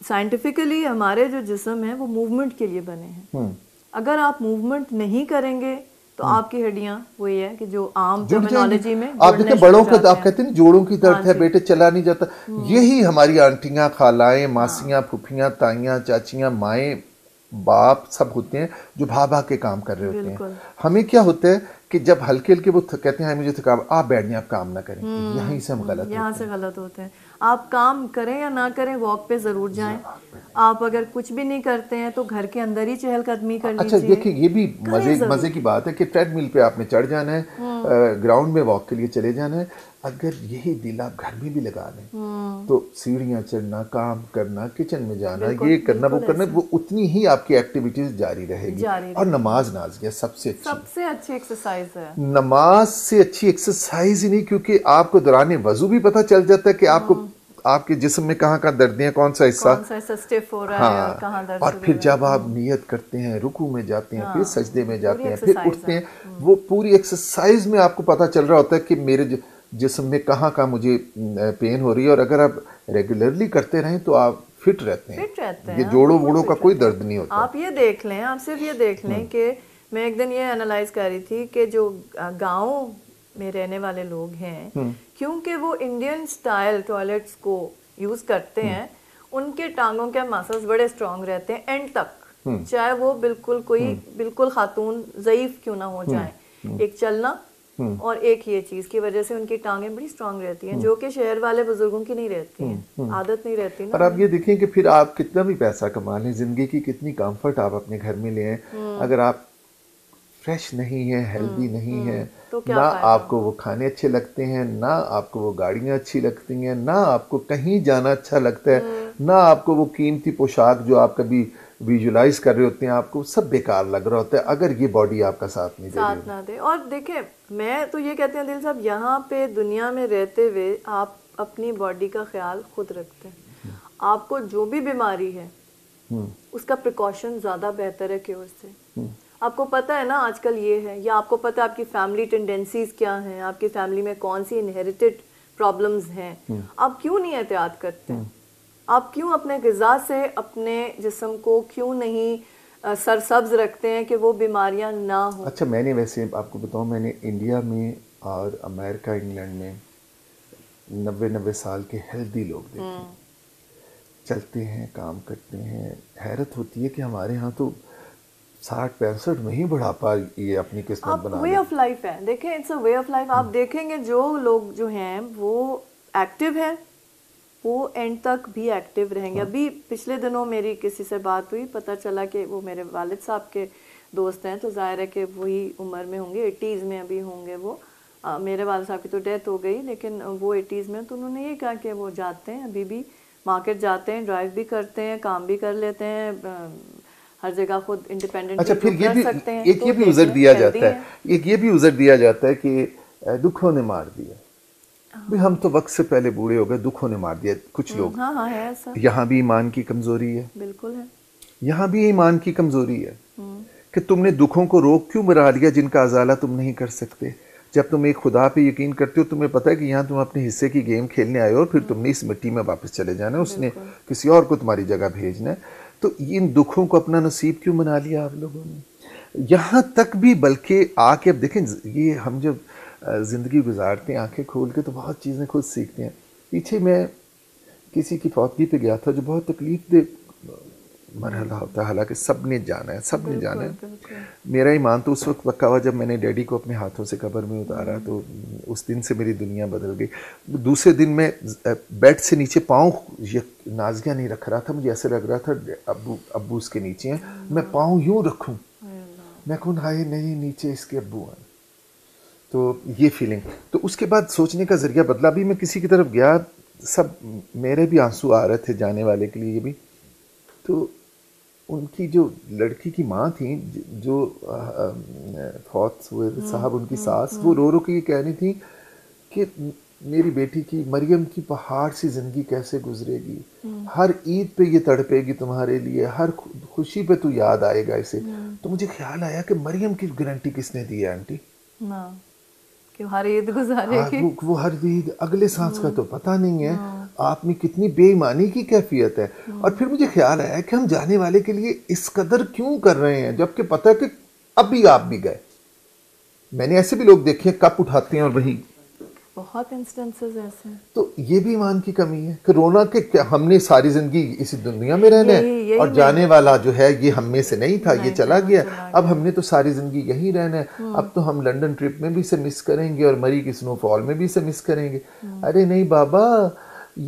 سائنٹیفکلی ہمارے جو جسم ہیں وہ موومنٹ کے لیے بنے ہیں. اگر آپ موومنٹ نہیں کریں گے تو آپ کی ہڈیاں وہی ہے کہ جو عام ٹرمینالوجی میں آپ دیکھیں بڑوں کو آپ کہتے ہیں جوڑوں کی درد ہے, بیٹے چلا نہیں جاتا. یہی ہماری آنٹیاں, خالائیں, ماسیاں, پھوپھیاں, تائیاں, چاچیاں, مائیں, باپ سب ہوتے ہیں جو بھا کے کام کر رہے ہوتے ہیں. ہمیں کیا ہوتا ہے کہ جب ہلکے ہلکے وہ کہتے ہیں مجھے تھکاوٹ, آپ بیٹھ جائیں, آپ کام نہ کریں, یہیں سے ہم غلط ہوتے ہیں. آپ کام کریں یا نہ کریں, واک پہ ضرور جائیں. آپ اگر کچھ بھی نہیں کرتے ہیں تو گھر کے اندر ہی چہل قدمی کر لیجیے. اچھا دیکھیں یہ بھی مزے کی بات ہے کہ ٹریڈ مل پہ آپ نے چڑھ جانا ہے, گراؤنڈ میں واک کے لیے چلے جانا ہے. اگر یہی دل آپ گھر میں بھی لگا لیں تو سیڑھیاں چڑھنا, کام کرنا, کچن میں جانا, یہ کرنا وہ کرنا, وہ اتنی ہی آپ کی ایکٹیویٹیز جاری رہے گی. اور نماز نازیہ سب سے اچھی ایکسرسائز ہے. نماز سے اچھی ایکسرسائز ہی نہیں, کیونکہ آپ کو دوران وضو بھی پتہ چل جاتا ہے کہ آپ کو آپ کے جسم میں کہاں کہاں دردیں ہیں, کون سا حصہ سٹف ہو رہا ہے اور کہاں درد. اور پھر جب آپ نیت کرتے ہیں, رکوع میں جاتے ہیں, پھر سجدے میں جاتے ہیں, پھر اٹھتے ہیں, وہ پوری ایکسرسائز میں آپ کو پتہ چل رہا ہوتا ہے کہ میرے جسم میں کہاں کہاں مجھے پین ہو رہی ہے. اور اگر آپ ریگولرلی کرتے رہیں تو آپ فٹ رہتے ہیں. یہ جوڑوں ووڑوں کا کوئی درد نہیں ہوتا. آپ یہ دیکھ لیں, آپ صرف یہ دیکھ لیں کہ میں ایک دن یہ انالائز کر رہی تھی کہ جو گاؤں میں رہنے والے لوگ ہیں, کیونکہ وہ انڈین سٹائل ٹوائلٹس کو یوز کرتے ہیں, ان کے ٹانگوں کے مسلز بڑے اسٹرانگ رہتے ہیں اینڈ تک, چاہے وہ بالکل خاتون ضعیف کیوں نہ ہو جائیں. ایک چلنا اور ایک یہ چیز کی وجہ سے ان کی ٹانگیں بڑی اسٹرانگ رہتی ہیں, جو کہ شہر والے بزرگوں کی نہیں رہتی ہیں, عادت نہیں رہتی نا. اور آپ یہ دیکھیں کہ پھر آپ کتنا بھی پیسہ کما لیں, زندگی کی کتنی کمفرٹ آپ اپنے گھر میں لے آئیں, اگر آپ فریش نہیں ہیں, ہیلدی نہیں ہیں, نہ آپ کو وہ کھانے اچھے لگتے ہیں, نہ آپ کو وہ گاڑیاں اچھی لگتی ہیں, نہ آپ کو کہیں جانا اچھا لگتا ہے, نہ آپ کو وہ قیمتی پوشاک جو آپ کبھی ویژولائز کر رہے ہوتے ہیں آپ کو سب بیکار لگ رہا ہوتا ہے, اگر یہ باڈی آپ کا ساتھ نہیں دے. اور دیکھیں میں تو یہ کہتے ہیں دل صاحب, یہاں پہ دنیا میں رہتے ہوئے آپ اپنی باڈی کا خیال خود رکھتے ہیں. آپ کو جو بھی بیماری ہے اس کا پریکاشن زیادہ بہتر ہے کیور سے. آپ کو پتہ ہے نا آج کل یہ ہے, یا آپ کو پتہ ہے آپ کی فیملی ٹینڈنسیز کیا ہیں, آپ کی فیملی میں کون سی انہیریٹڈ پرابلمز ہیں, آپ کیوں نہیں احتیاط کرتے ہیں؟ آپ کیوں اپنے غذا سے اپنے جسم کو کیوں نہیں سرسبز رکھتے ہیں کہ وہ بیماریاں نہ ہوں؟ اچھا میں نے ویسے آپ کو بتاؤں, میں نے انڈیا میں اور امریکہ انگلینڈ میں 90 سال کے ہیلدی لوگ دیکھے, چلتے ہیں, کام کرتے ہیں. حیرت ہوتی ہے کہ ہمارے ہاں تو 60-65 میں ہی بڑھاپا یہ اپنی قسمت بنا وے آف لائف ہے. دیکھیں it's a way of life. آپ دیکھیں گے جو لوگ جو ہیں وہ ایکٹیو ہیں وہ اینڈ تک بھی ایکٹیو رہیں گے. ابھی پچھلے دنوں میری کسی سے بات ہوئی, پتہ چلا کہ وہ میرے والد صاحب کے دوست ہیں, تو ظاہر ہے کہ وہی عمر میں ہوں گے, 80s میں ابھی ہوں گے وہ. میرے والد صاحب کی تو ڈیتھ ہو گئی لیکن وہ 80s میں, تو انہوں نے یہ کہا کہ وہ جاتے ہیں ابھی بھی مارکیٹ جاتے ہیں, ڈرائیو بھی کرتے ہیں, کام بھی کر لیتے ہیں, ہر جگہ خود انڈیپینڈنٹلی کر سکتے ہیں. ایک یہ بھی عذر دیا جاتا ہے, ایک یہ بھی عذر دیا جاتا ہے کہ دکھوں نے مار دیا. ہم تو وقت سے پہلے بوڑھے ہو گئے, دکھوں نے مار دیا کچھ لوگ. یہاں بھی ایمان کی کمزوری ہے, بالکل ہے, یہاں بھی ایمان کی کمزوری ہے کہ تم نے دکھوں کو روک کیوں بنا لیا جن کا ازالہ تم نہیں کر سکتے. جب تم ایک خدا پہ یقین کرتے ہو, تمہیں پتہ ہے کہ یہاں تم اپنے حصے کی گیم کھیلنے آئے ہو اور پھر تم نے اس مٹی میں واپس چلے جانا ہے, اس نے کسی اور کو تمہاری جگہ بھیجنا ہے. تو ان دکھوں کو اپنا نصیب کیوں بنا لیا آپ لوگوں نے. یہاں تک بھی بلکہ آ کے اب دیکھیں, یہ ہم جب زندگی گزارتے ہیں آنکھیں کھول کے تو بہت چیزیں خود سیکھتے ہیں. پیچھے میں کسی کی فوتگی پہ گیا تھا جو بہت تکلیف دہ مرحلہ ہوتا ہے, حالانکہ سب نے جانا ہے, سب نے جانا ہے. میرا ایمان تو اس وقت پکا ہوا جب میں نے ڈیڈی کو اپنے ہاتھوں سے قبر میں اتارا, تو اس دن سے میری دنیا بدل گئی. دوسرے دن میں بیڈ سے نیچے پاؤں نازیہ نہیں رکھ رہا تھا, مجھے ایسے لگ رہا تھا ابو اس کے نیچے ہیں, میں پاؤں یوں رکھوں, میں کہوں ہائے نہیں نیچے اس کے ابو ہیں. تو یہ فیلنگ, تو اس کے بعد سوچنے کا ذریعہ بدلا. بھی میں کسی کی طرف گیا, سب میرے بھی آنسو آ رہے تھے جانے والے کے لیے بھی. تو ان کی جو لڑکی کی ماں تھیں جو فوت ہوئے صاحب, ان کی ساس, وہ رو رو کے یہ کہہ رہی تھی کہ میری بیٹی کی مریم کی پہاڑ سی زندگی کیسے گزرے گی, ہر عید پہ یہ تڑپے گی تمہارے لیے, ہر خوشی پہ تو یاد آئے گا اسے. تو مجھے خیال آیا کہ مریم کی گارنٹی کس نے دی ہے آنٹی, کہ ہر عید گزارے گی, وہ ہر عید, اگلے سانس کا تو پتہ نہیں ہے. آپ میں کتنی بے ایمانی کی کیفیت ہے. اور پھر مجھے خیال آیا کہ ہم جانے والے کے لیے اس قدر کیوں کر رہے ہیں جبکہ پتہ ہے کہ ابھی آپ بھی گئے. میں نے ایسے بھی لوگ دیکھے ہیں کپ اٹھاتے ہیں اور وہی. بہت انسٹنسز ایسے ہیں. تو یہ بھی ایمان کی کمی ہے کہ رونا کہ کیا ہم نے ساری زندگی اسی دنیا میں رہنا ہے اور جانے والا جو ہے یہ ہم میں سے نہیں تھا, یہ چلا گیا. اب ہم نے تو ساری زندگی یہیں رہنا ہے. اب تو ہم لنڈن ٹرپ میں بھی اسے مس کریں گے اور مری کی سنو فال میں بھی اسے مس کریں گے. ارے نہیں بابا,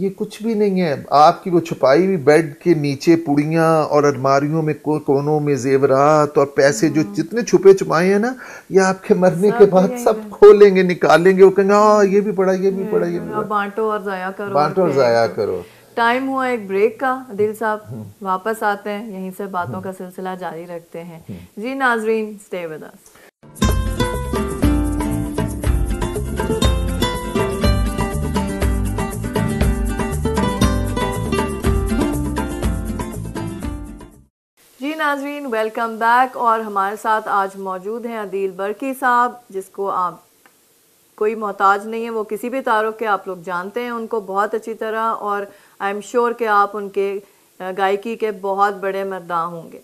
یہ کچھ بھی نہیں ہے. آپ کی وہ چھپائی ہوئی بیڈ کے نیچے پڑیاں اور الماریوں میں کونوں میں زیورات اور پیسے جو جتنے چھپے چھپائے ہیں نا, یہ آپ کے مرنے کے بعد سب کھولیں گے, نکالیں گے. وہ کہیں گے ہاں یہ بھی پڑا, یہ بھی پڑا, یہ بھی پڑا. بانٹو اور ضائع کرو. بانٹو اور ضائع کرو. ٹائم ہوا ایک بریک کا. عادل صاحب واپس آتے ہیں, یہیں سے باتوں کا سلسلہ جاری رکھتے ہیں. جی ناظرین, اسٹے ود اس. جی ناظرین, ویلکم بیک. اور ہمارے ساتھ آج موجود ہیں عادل برقی صاحب, جس کو آپ کوئی محتاج نہیں ہے, وہ کسی بھی تعارف کے آپ لوگ جانتے ہیں ان کو بہت اچھی طرح, اور آئی ایم شیور کہ آپ ان کے گائیکی کے بہت بڑے مداح ہوں گے.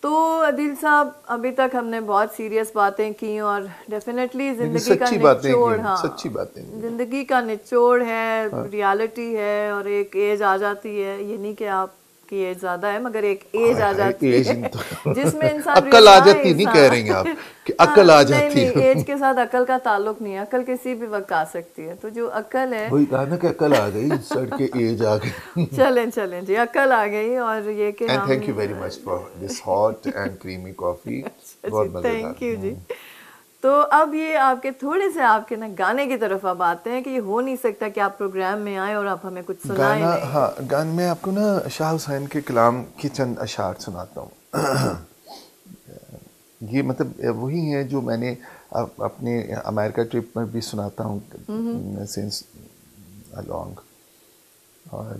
تو عادل صاحب, ابھی تک ہم نے بہت سیریس باتیں کی اور ڈیفینیٹلی زندگی کا نچوڑ, زندگی کا نچوڑ ہے, ریالٹی ہے. اور ایک ایج آ جاتی ہے, یہ نہیں کہ آپ کی ایج زیادہ ہے مگر ایک ایج آ جاتی ہے جس میں انسان عقل آ جاتی. نہیں کہہ رہی ہیں آپ کہ عقل آ جاتی ہے. نہیں, ایج کے ساتھ عقل کا تعلق نہیں ہے, عقل کسی بھی وقت آ سکتی ہے. تو جو عقل ہے, وہی کہا نا کہ عقل آ گئی, سڑ کے ایج آ گئی. چلیں جی, عقل آ گئی. اور یہ کہ ہم thank you very much for this hot and creamy coffee. بہت مزیدار. تھینک یو جی. تو اب یہ آپ کے تھوڑے سے آپ کے نا گانے کی طرف اب آتے ہیں کہ یہ ہو نہیں سکتا کہ آپ پروگرام میں آئیں اور آپ ہمیں کچھ سنائیں. گانا, ہاں گانا میں آپ کو نا شاہ حسین کے کلام کی چند اشعار سناتا ہوں. یہ مطلب وہی ہیں جو میں نے اپنے امریکہ ٹرپ میں بھی سناتا ہوں سنس along. اور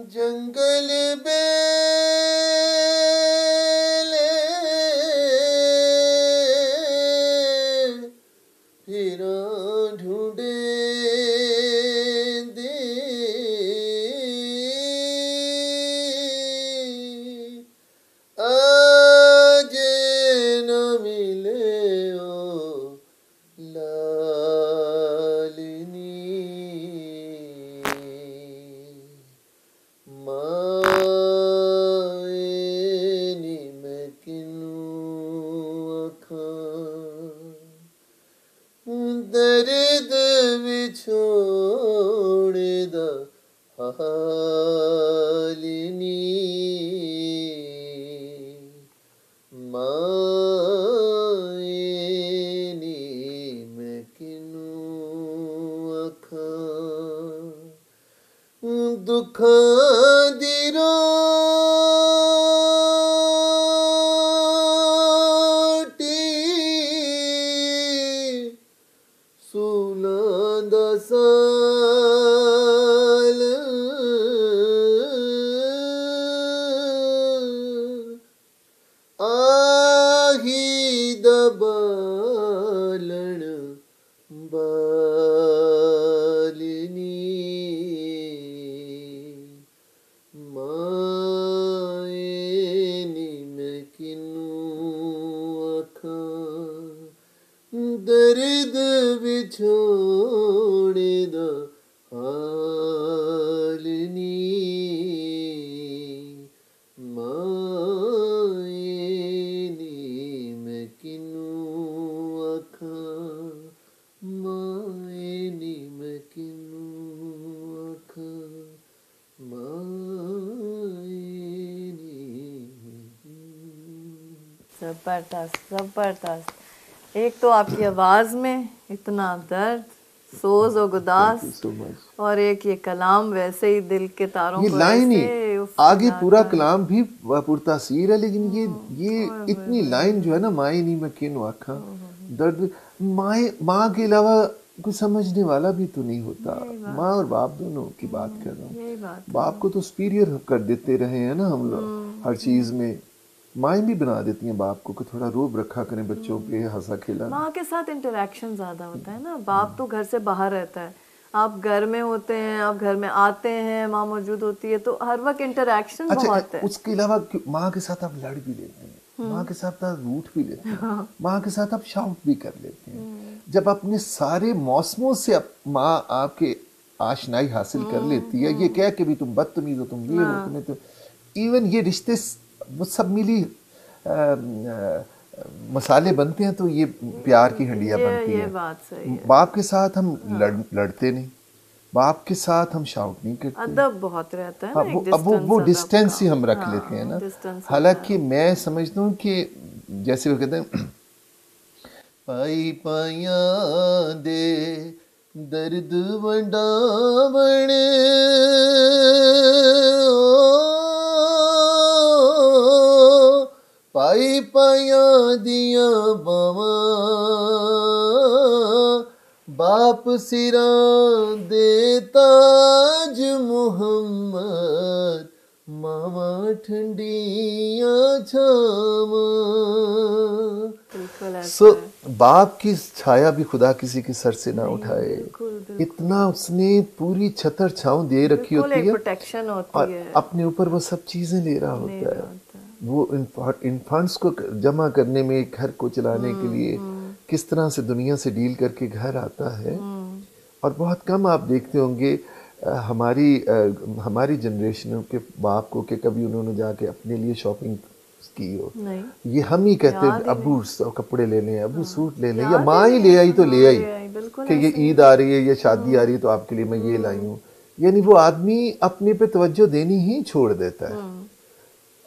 جنگل درد بچھوڑ دا حالنی مائنی میں کنوں اکھاں دکھاں دی درد بچھوڑ دا حالنی مائنی میں کنوں اکھاں مائنی میں کنوں اکھاں مائنی. زبردست. ایک تو آپ کی آواز میں اتنا درد, سوز و گداز, اور ایک یہ کلام ویسے ہی دل کے تاروں یہ کو لائن ہی آگے پورا کلام بھی پرتاثیر ہے، لیکن یہ اتنی لائن جو ہے نا، مائیں نہیں میں کینو آکھاں درد، ماں کے علاوہ کوئی سمجھنے والا بھی تو نہیں ہوتا. ماں اور باپ دونوں کی بات کر رہا ہوں. باپ کو تو سپیریئر کر دیتے رہے ہیں نا ہم لوگ ہر چیز میں. مائیں بھی بنا دیتی ہیں باپ کو کہ تھوڑا روب رکھا کریں بچوں پہ، ہنسا کھیلا. ماں کے ساتھ انٹریکشن زیادہ ہوتا ہے نا، باپ تو گھر سے باہر رہتا ہے، آپ گھر میں ہوتے ہیں، آپ گھر میں آتے ہیں، ماں موجود ہوتی ہے تو ہر وقت انٹریکشن بہت ہے. اس کے علاوہ ماں کے ساتھ آپ لڑ بھی لیتے ہیں، ماں کے ساتھ آپ روٹ بھی لیتے ہیں، ماں کے ساتھ آپ شاؤٹ بھی کر لیتے ہیں. جب اپنے سارے موسموں سے ماں آپ کے آشنائی حاصل کر لیتی ہے، یہ کہہ کہ بھی تم بدتمیز ہو، تم یہ ہو، تمہیں تو ایون یہ رشتے وہ سب ملی مسالے بنتے ہیں تو یہ پیار کی ہنڈیاں بنتی ہیں. باپ کے ساتھ ہم لڑتے نہیں، باپ کے ساتھ ہم شاؤٹ نہیں کرتے، ادب بہت رہتا ہے نا، وہ ڈسٹینس ہی ہم رکھ لیتے ہیں نا. حالانکہ میں سمجھتا ہوں کہ جیسے وہ کہتے ہیں پائی پائیاں دے درد ونڈاون، پائی پائیاں دیاں باواں، باپ سراں دے تاج محمد، ماواں ٹھنڈیاں چھاواں. سو باپ کی چھایا بھی خدا کسی کے سر سے نہ اٹھائے. اتنا اس نے پوری چھتر چھاؤں دے رکھی ہوتی ہے اور اپنے اوپر وہ سب چیزیں لے رہا ہوتا ہے. وہ ان فنڈس کو جمع کرنے میں، گھر کو چلانے کے لیے کس طرح سے دنیا سے ڈیل کر کے گھر آتا ہے. اور بہت کم آپ دیکھتے ہوں گے ہماری جنریشنوں کے باپ کو کہ کبھی انہوں نے جا کے اپنے لیے شاپنگ کی ہو. یہ ہم ہی کہتے ہیں ابو کپڑے لے لیں، ابو سوٹ لے لیں، یا ماں ہی لے آئی تو لے آئی کہ یہ عید آ رہی ہے یا شادی آ رہی ہے تو آپ کے لیے میں یہ لائی ہوں. یعنی وہ آدمی اپنے پہ توجہ دینی ہی چھوڑ دیتا ہے.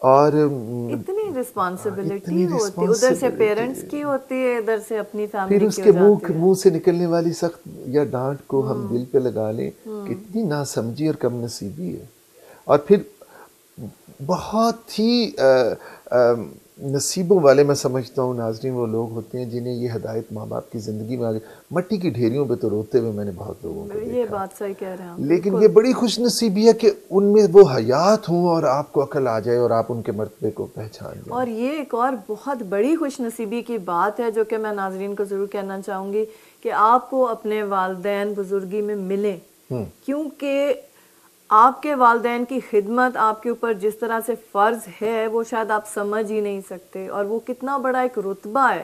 اور اتنی رسپانسبلٹی ہوتی ہے، ادھر سے پیرنٹس کی ہوتی ہے، ادھر سے اپنی فیملی پھر اس کے منہ سے نکلنے والی سخت یا ڈانٹ کو ہم دل پہ لگا لیں. کتنی ناسمجھی اور کم نصیبی ہے. اور پھر بہت ہی نصیبوں والے میں سمجھتا ہوں ناظرین وہ لوگ ہوتے ہیں جنہیں یہ ہدایت ماں باپ کی زندگی میں آگے. مٹی کی ڈھیریوں پہ تو روتے ہوئے میں نے بہت لوگوں کو دیکھا، یہ بات صحیح کہہ رہے ہیں، لیکن یہ بڑی خوش نصیبی ہے کہ ان میں وہ حیات ہوں اور آپ کو عقل آ جائے اور آپ ان کے مرتبے کو پہچان جائیں. اور یہ ایک اور بہت بڑی خوش نصیبی کی بات ہے جو کہ میں ناظرین کو ضرور کہنا چاہوں گی کہ آپ کو اپنے والدین بزرگی میں ملیں، کیونکہ آپ کے والدین کی خدمت آپ کے اوپر جس طرح سے فرض ہے وہ شاید آپ سمجھ ہی نہیں سکتے. اور وہ کتنا بڑا ایک رتبہ ہے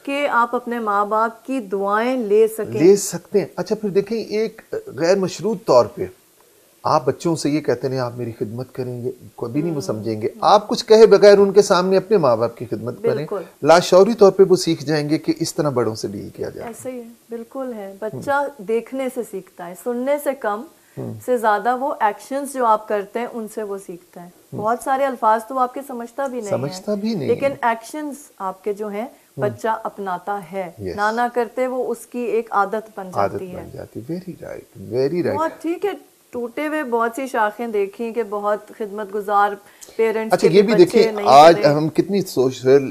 کہ آپ اپنے ماں باپ کی دعائیں لے سکتے ہیں. اچھا پھر دیکھیں ایک غیر مشروط طور پہ آپ بچوں سے یہ کہتے ہیں آپ میری خدمت کریں گے، کبھی نہیں وہ سمجھیں گے. آپ کچھ کہے بغیر ان کے سامنے اپنے ماں باپ کی خدمت کریں، لاشعوری طور پہ وہ سیکھ جائیں گے کہ اس طرح بڑوں سے ڈیل کیا جائے. ایسے ہی ہے، بالکل ہے. بچہ دیکھنے سے سیکھتا ہے، سننے سے کم سے زیادہ وہ ایکشنز جو آپ کرتے ہیں ان سے وہ سیکھتا ہے. بہت سارے الفاظ تو آپ کے سمجھتا بھی نہیں، لیکن ایکشنز آپ کے جو ہیں بچہ اپناتا ہے، نہ کرتے وہ اس کی ایک عادت بن جاتی ہے. Very right, very right. بہت ٹھیک ہے. ٹوٹے ہوئے بہت سی شاخیں دیکھیں کہ بہت خدمت گزار پیرنٹس. اچھا یہ بھی دیکھیں آج ہم کتنی سوشل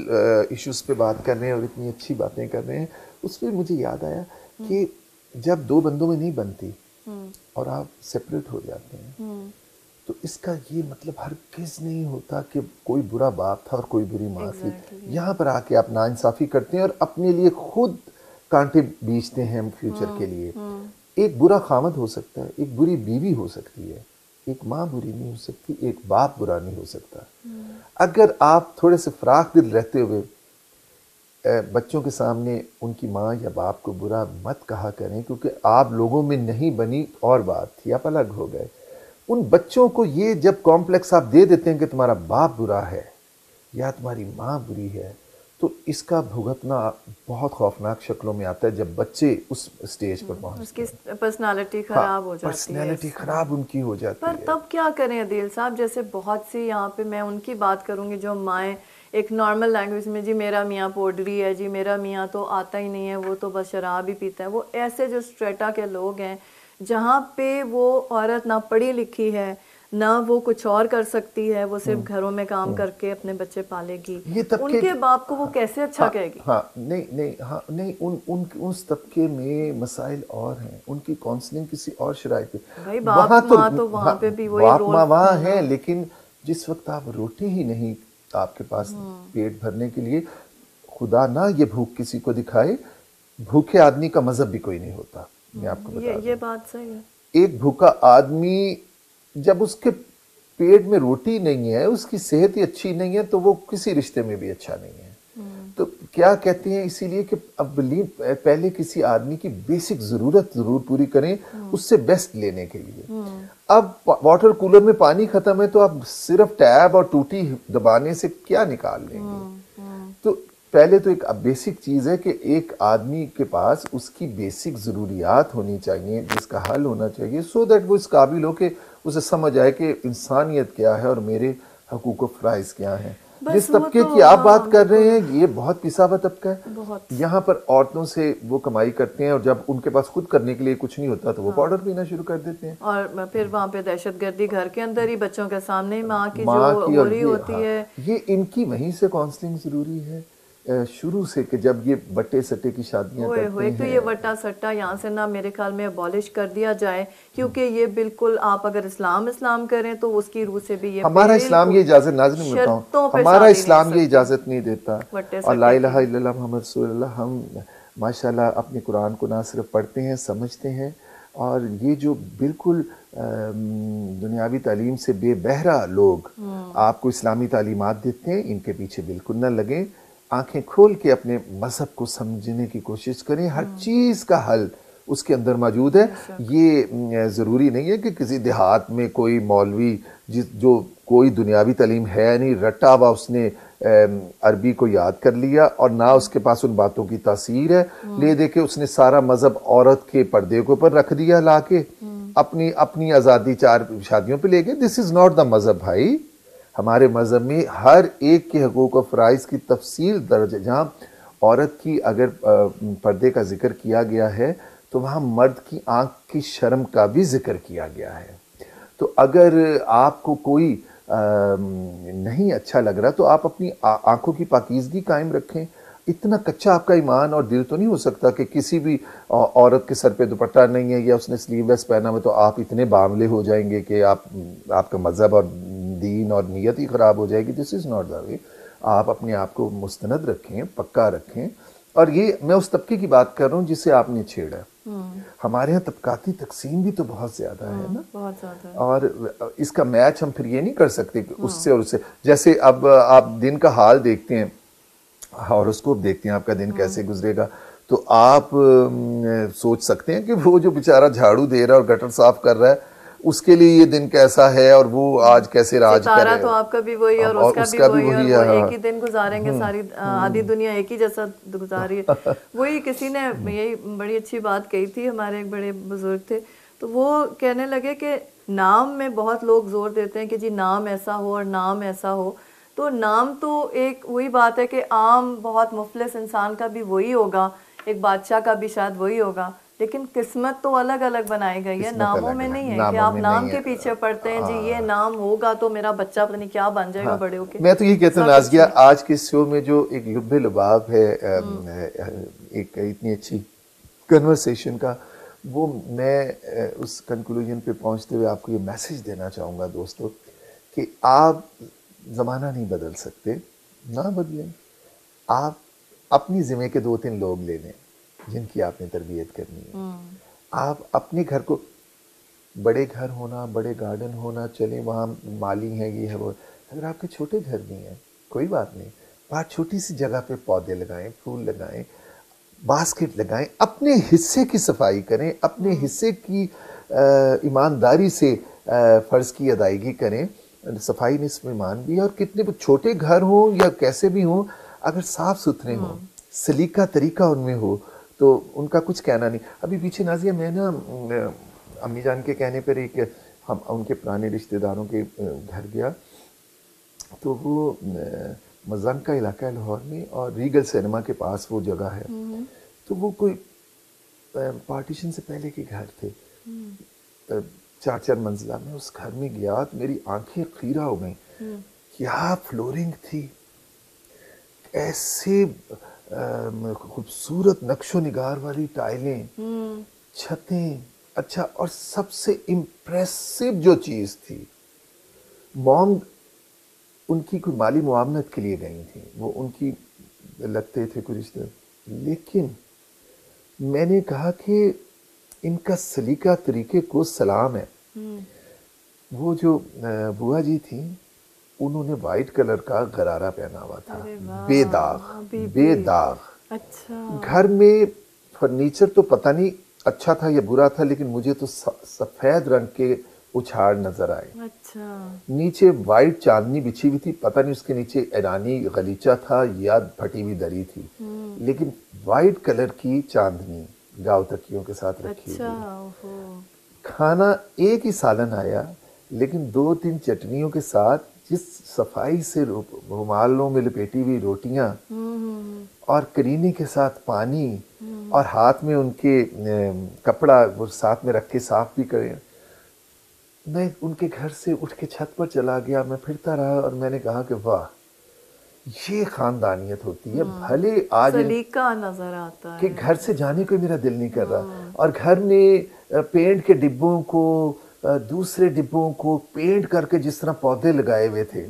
ایشوز پہ بات کر رہے ہیں اور اتنی اچھی باتیں کر رہے ہیں. اس پہ مجھے یاد آیا کہ جب دو بندوں میں نہیں بنتی اور آپ سیپریٹ ہو جاتے ہیں تو اس کا یہ مطلب ہرگز نہیں ہوتا کہ کوئی برا باپ تھا اور کوئی بری ماں تھی. یہاں پر آ کے آپ ناانصافی کرتے ہیں اور اپنے لیے خود کانٹے بیچتے ہیں فیوچر کے لیے. ایک برا خامد ہو سکتا ہے، ایک بری بیوی ہو سکتی ہے، ایک ماں بری نہیں ہو سکتی، ایک باپ برا نہیں ہو سکتا. اگر آپ تھوڑے سے فراخ دل رہتے ہوئے بچوں کے سامنے ان کی ماں یا باپ کو برا مت کہا کریں، کیونکہ آپ لوگوں میں نہیں بنی اور بات تھی، آپ الگ ہو گئے. ان بچوں کو یہ جب کمپلیکس آپ دے دیتے ہیں کہ تمہارا باپ برا ہے یا تمہاری ماں بری ہے، تو اس کا بھگتنا بہت خوفناک شکلوں میں آتا ہے جب بچے اس سٹیج پر پہنچتے ہیں. اس کی پرسنالٹی خراب ہو جاتی ہے، پرسنالٹی خراب ان کی ہو جاتی ہے. پر تب کیا کریں عدیل صاحب؟ جیسے بہت سی یہاں پہ میں ان کی بات کروں گی جو مائیں ایک نارمل لینگویج میں، جی میرا میاں پوڈری ہے، جی میرا میاں تو آتا ہی نہیں ہے، وہ تو بس شراب ہی پیتا ہے. وہ ایسے جو اسٹریٹا کے لوگ ہیں جہاں پہ وہ عورت نہ پڑھی لکھی ہے، نہ وہ کچھ اور کر سکتی ہے, وہ صرف گھروں میں کام کر کے اپنے بچے پالے گی, ان کے باپ کو وہ کیسے اچھا کہے گی؟ ہاں نہیں اس طبقے میں مسائل اور ہیں, ان کی کاؤنسلنگ کسی اور شرائط پہ, بھائی باپ ماں تو وہاں پہ بھی وہی باپ رول ماں وہاں ہیں, لیکن جس وقت آپ روٹی ہی نہیں آپ کے پاس پیٹ بھرنے کے لیے, خدا نہ یہ بھوک کسی کو دکھائے, بھوکے آدمی کا مذہب بھی کوئی نہیں ہوتا, میں آپ کو بتا دوں. یہ بات صحیح ہے. ایک بھوکا آدمی جب اس کے پیٹ میں روٹی نہیں ہے, اس کی صحت ہی اچھی نہیں ہے, تو وہ کسی رشتے میں بھی اچھا نہیں ہے. تو کیا کہتے ہیں, اسی لیے کہ پہلے کسی آدمی کی بیسک ضرورت ضرور پوری کریں اس سے بیسٹ لینے کے لیے. اب واٹر کولر میں پانی ختم ہے تو آپ صرف ٹیب اور ٹوٹی دبانے سے کیا نکال لیں گے؟ تو پہلے تو ایک بیسک چیز ہے کہ ایک آدمی کے پاس اس کی بیسک ضروریات ہونی چاہیے, جس کا حل ہونا چاہیے, سو دیٹ وہ اس قابل ہو کہ اسے سمجھ آئے کہ انسانیت کیا ہے اور میرے حقوق و فرائض کیا ہیں. جس طبقے کی آپ بات کر رہے ہیں یہ بہت پسا ہوا طبقہ ہے. یہاں پر عورتوں سے وہ کمائی کرتے ہیں, اور جب ان کے پاس خود کرنے کے لیے کچھ نہیں ہوتا تو وہ پاؤڈر پینا شروع کر دیتے ہیں, اور پھر وہاں پہ دہشت گردی گھر کے اندر ہی بچوں کے سامنے ماں کی جو ہو رہی ہوتی ہے. یہ ان کی وہیں سے کاؤنسلنگ ضروری ہے شروع سے, کہ جب یہ بٹے سٹے کی شادیاں کرتے ہیں. ایک تو یہ وٹا سٹا یہاں سے نہ میرے خیال میں ابالش کر دیا جائے, کیونکہ یہ بالکل آپ اگر اسلام کریں تو اس کی روح سے بھی یہ ہمارا اسلام یہ اجازت, ناظرین میں بتاؤں, ہمارا اسلام یہ اجازت نہیں دیتا. اور لا الہ الا اللہ محمد رسول اللہ, ہم ماشاءاللہ اپنے قرآن کو نہ صرف پڑھتے ہیں, سمجھتے ہیں, اور یہ جو بالکل دنیاوی تعلیم سے بے بہرہ لوگ آپ کو اسلامی تعلیمات دیتے ہیں, ان کے پیچھے بالکل نہ لگیں. آنکھیں کھول کے اپنے مذہب کو سمجھنے کی کوشش کریں, ہر چیز کا حل اس کے اندر موجود ہے. یہ ضروری نہیں ہے کہ کسی دیہات میں کوئی مولوی جو کوئی دنیاوی تعلیم ہے نہیں, رٹا ہوا اس نے عربی کو یاد کر لیا, اور نہ اس کے پاس ان باتوں کی تاثیر ہے, لے دے کے اس نے سارا مذہب عورت کے پردے کے اوپر رکھ دیا لا کے, اپنی آزادی 4 شادیوں پہ لے گئے. دس از ناٹ دا مذہب بھائی. ہمارے مذہب میں ہر ایک کے حقوق و فرائض کی تفصیل درج ہے. جہاں عورت کی اگر پردے کا ذکر کیا گیا ہے تو وہاں مرد کی آنکھ کی شرم کا بھی ذکر کیا گیا ہے. تو اگر آپ کو کوئی نہیں اچھا لگ رہا تو آپ اپنی آنکھوں کی پاکیزگی قائم رکھیں. اتنا کچا آپ کا ایمان اور دل تو نہیں ہو سکتا کہ کسی بھی عورت کے سر پہ دوپٹہ نہیں ہے یا اس نے سلیو لیس پہنا ہوا تو آپ اتنے باملے ہو جائیں گے کہ آپ کا مذہب اور دین اور نیت ہی خراب ہو جائے گی. دس از ناٹ دا وے. آپ اپنے آپ کو مستند رکھیں, پکا رکھیں. اور یہ میں اس طبقے کی بات کر رہا ہوں جسے آپ نے چھیڑا. ہمارے یہاں طبقاتی تقسیم بھی تو بہت زیادہ ہے نا, بہت زیادہ, اور اس کا میچ ہم پھر یہ نہیں کر سکتے کہ اس سے اور اس سے. جیسے اب آپ دن کا حال دیکھتے ہیں, ہاروسکوپ دیکھتے ہیں, آپ کا دن کیسے گزرے گا, تو آپ سوچ سکتے ہیں کہ وہ جو بیچارہ جھاڑو دے رہا ہے اور گٹر صاف کر رہا ہے اس کے لیے یہ دن کیسا ہے, اور وہ آج کیسے راج کرے. ستارہ تو آپ کا بھی وہی اور اس کا بھی وہی, اور وہ ایک ہی دن گزاریں گے, ساری آدھی دنیا ایک ہی جیسا گزاری ہے. وہی کسی نے یہی بڑی اچھی بات کہی تھی, ہمارے ایک بڑے بزرگ تھے, تو وہ کہنے لگے کہ نام میں بہت لوگ زور دیتے ہیں کہ جی نام ایسا ہو اور نام ایسا ہو. تو نام تو ایک وہی بات ہے کہ عام بہت مفلس انسان کا بھی وہی ہوگا, ایک بادشاہ کا بھی شاید وہی ہوگا, لیکن قسمت تو الگ الگ بنائی گئی ہے, ناموں میں نہیں ہے کہ آپ نام کے پیچھے پڑتے ہیں. جی یہ نام ہوگا تو میرا بچہ پتہ نہیں کیا بن جائے گا بڑے ہو کے. میں تو یہ کہتا ہوں نازیہ, آج کے شو میں جو ایک لب لباب ہے ایک اتنی اچھی کنورسیشن کا, وہ میں اس کنکلوژن پہ پہنچتے ہوئے آپ کو یہ میسج دینا چاہوں گا دوستو, کہ آپ زمانہ نہیں بدل سکتے, نہ بدلیں. آپ اپنی ذمہ کے 2-3 لوگ لے لیں جن کی آپ نے تربیت کرنی ہے. آپ اپنے گھر کو, بڑے گھر ہونا, بڑے گارڈن ہونا, چلیں وہاں مالی ہیں, یہ ہے وہ. اگر آپ کے چھوٹے گھر بھی ہیں کوئی بات نہیں, باہر چھوٹی سی جگہ پہ پودے لگائیں, پھول لگائیں, باسکٹ لگائیں, اپنے حصے کی صفائی کریں, اپنے حصے کی ایمانداری سے فرض کی ادائیگی کریں. صفائی نصف ایمان بھی ہے, اور کتنے چھوٹے گھر ہوں یا کیسے بھی ہوں, اگر صاف ستھرے ہوں, سلیقہ طریقہ ان میں ہو, تو ان کا کچھ کہنا نہیں. ابھی پیچھے نازیہ میں نا امی جان کے کہنے پر ایک ہم ان کے پرانے رشتہ داروں کے گھر گیا, تو وہ مزن کا علاقہ ہے لاہور میں, اور ریگل سینما کے پاس وہ جگہ ہے. تو وہ کوئی پارٹیشن سے پہلے کے گھر تھے, 4 منزلہ. میں اس گھر میں گیا تو میری آنکھیں خیرہ ہو گئیں. کیا فلورنگ تھی, ایسے خوبصورت نقش و نگار والی ٹائلیں, چھتیں. اچھا, اور سب سے امپریسو جو چیز تھی, موم ان کی کوئی مالی معاونت کے لیے گئی تھیں, وہ ان کی لگتے تھے کوئی رشتے, لیکن میں نے کہا کہ ان کا سلیقہ طریقے کو سلام ہے. وہ جو بوا جی تھیں انہوں نے وائٹ کلر کا غرارہ پہنا ہوا تھا, بے داغ, بے داغ. اچھا. گھر میں فرنیچر تو پتہ نہیں اچھا تھا یا برا تھا, لیکن مجھے تو سفید رنگ کے اچھاڑ نظر آئے. اچھا. نیچے وائٹ چاندنی بچھی ہوئی تھی, پتہ نہیں اس کے نیچے ایرانی غلیچہ تھا یا پھٹی ہوئی دری تھی, لیکن وائٹ کلر کی چاندنی گاؤ تکیوں کے ساتھ رکھی ہوئی. کھانا ایک ہی سالن آیا, لیکن 2-3 چٹنیوں کے ساتھ جس صفائی سے رومالوں میں لپیٹی ہوئی روٹیاں اور کرینے کے ساتھ پانی, اور ہاتھ میں ان کے کپڑا وہ ساتھ میں رکھ کے صاف بھی کریں. میں ان کے گھر سے اٹھ کے چھت پر چلا گیا, میں پھرتا رہا اور میں نے کہا کہ واہ, یہ خاندانیت ہوتی ہے. بھلے آج سلیقہ نظر آتا ہے کہ گھر سے جانے کو میرا دل نہیں کر رہا, اور گھر میں پینٹ کے ڈبوں کو دوسرے ڈبوں کو پینٹ کر کے جس طرح پودے لگائے ہوئے تھے.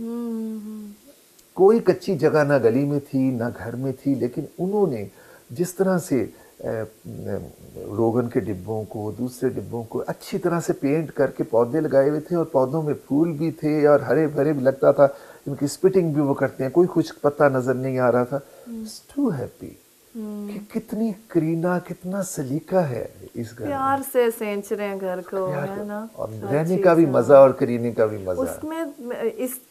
کوئی کچی جگہ نہ گلی میں تھی نہ گھر میں تھی, لیکن انہوں نے جس طرح سے روغن کے ڈبوں کو دوسرے ڈبوں کو اچھی طرح سے پینٹ کر کے پودے لگائے ہوئے تھے, اور پودوں میں پھول بھی تھے اور ہرے بھرے بھی لگتا تھا. ان کی اسپٹنگ بھی وہ کرتے ہیں, کوئی خشک پتا نظر نہیں آ رہا تھا. ٹو ہیپی کہ کتنی کرینہ, کتنا سلیقہ ہے اس گھر, پیار سے سینچ رہے ہیں گھر کو, ہے نا, اور رہنے کا بھی مزہ اور کرینے کا بھی مزہ. اس میں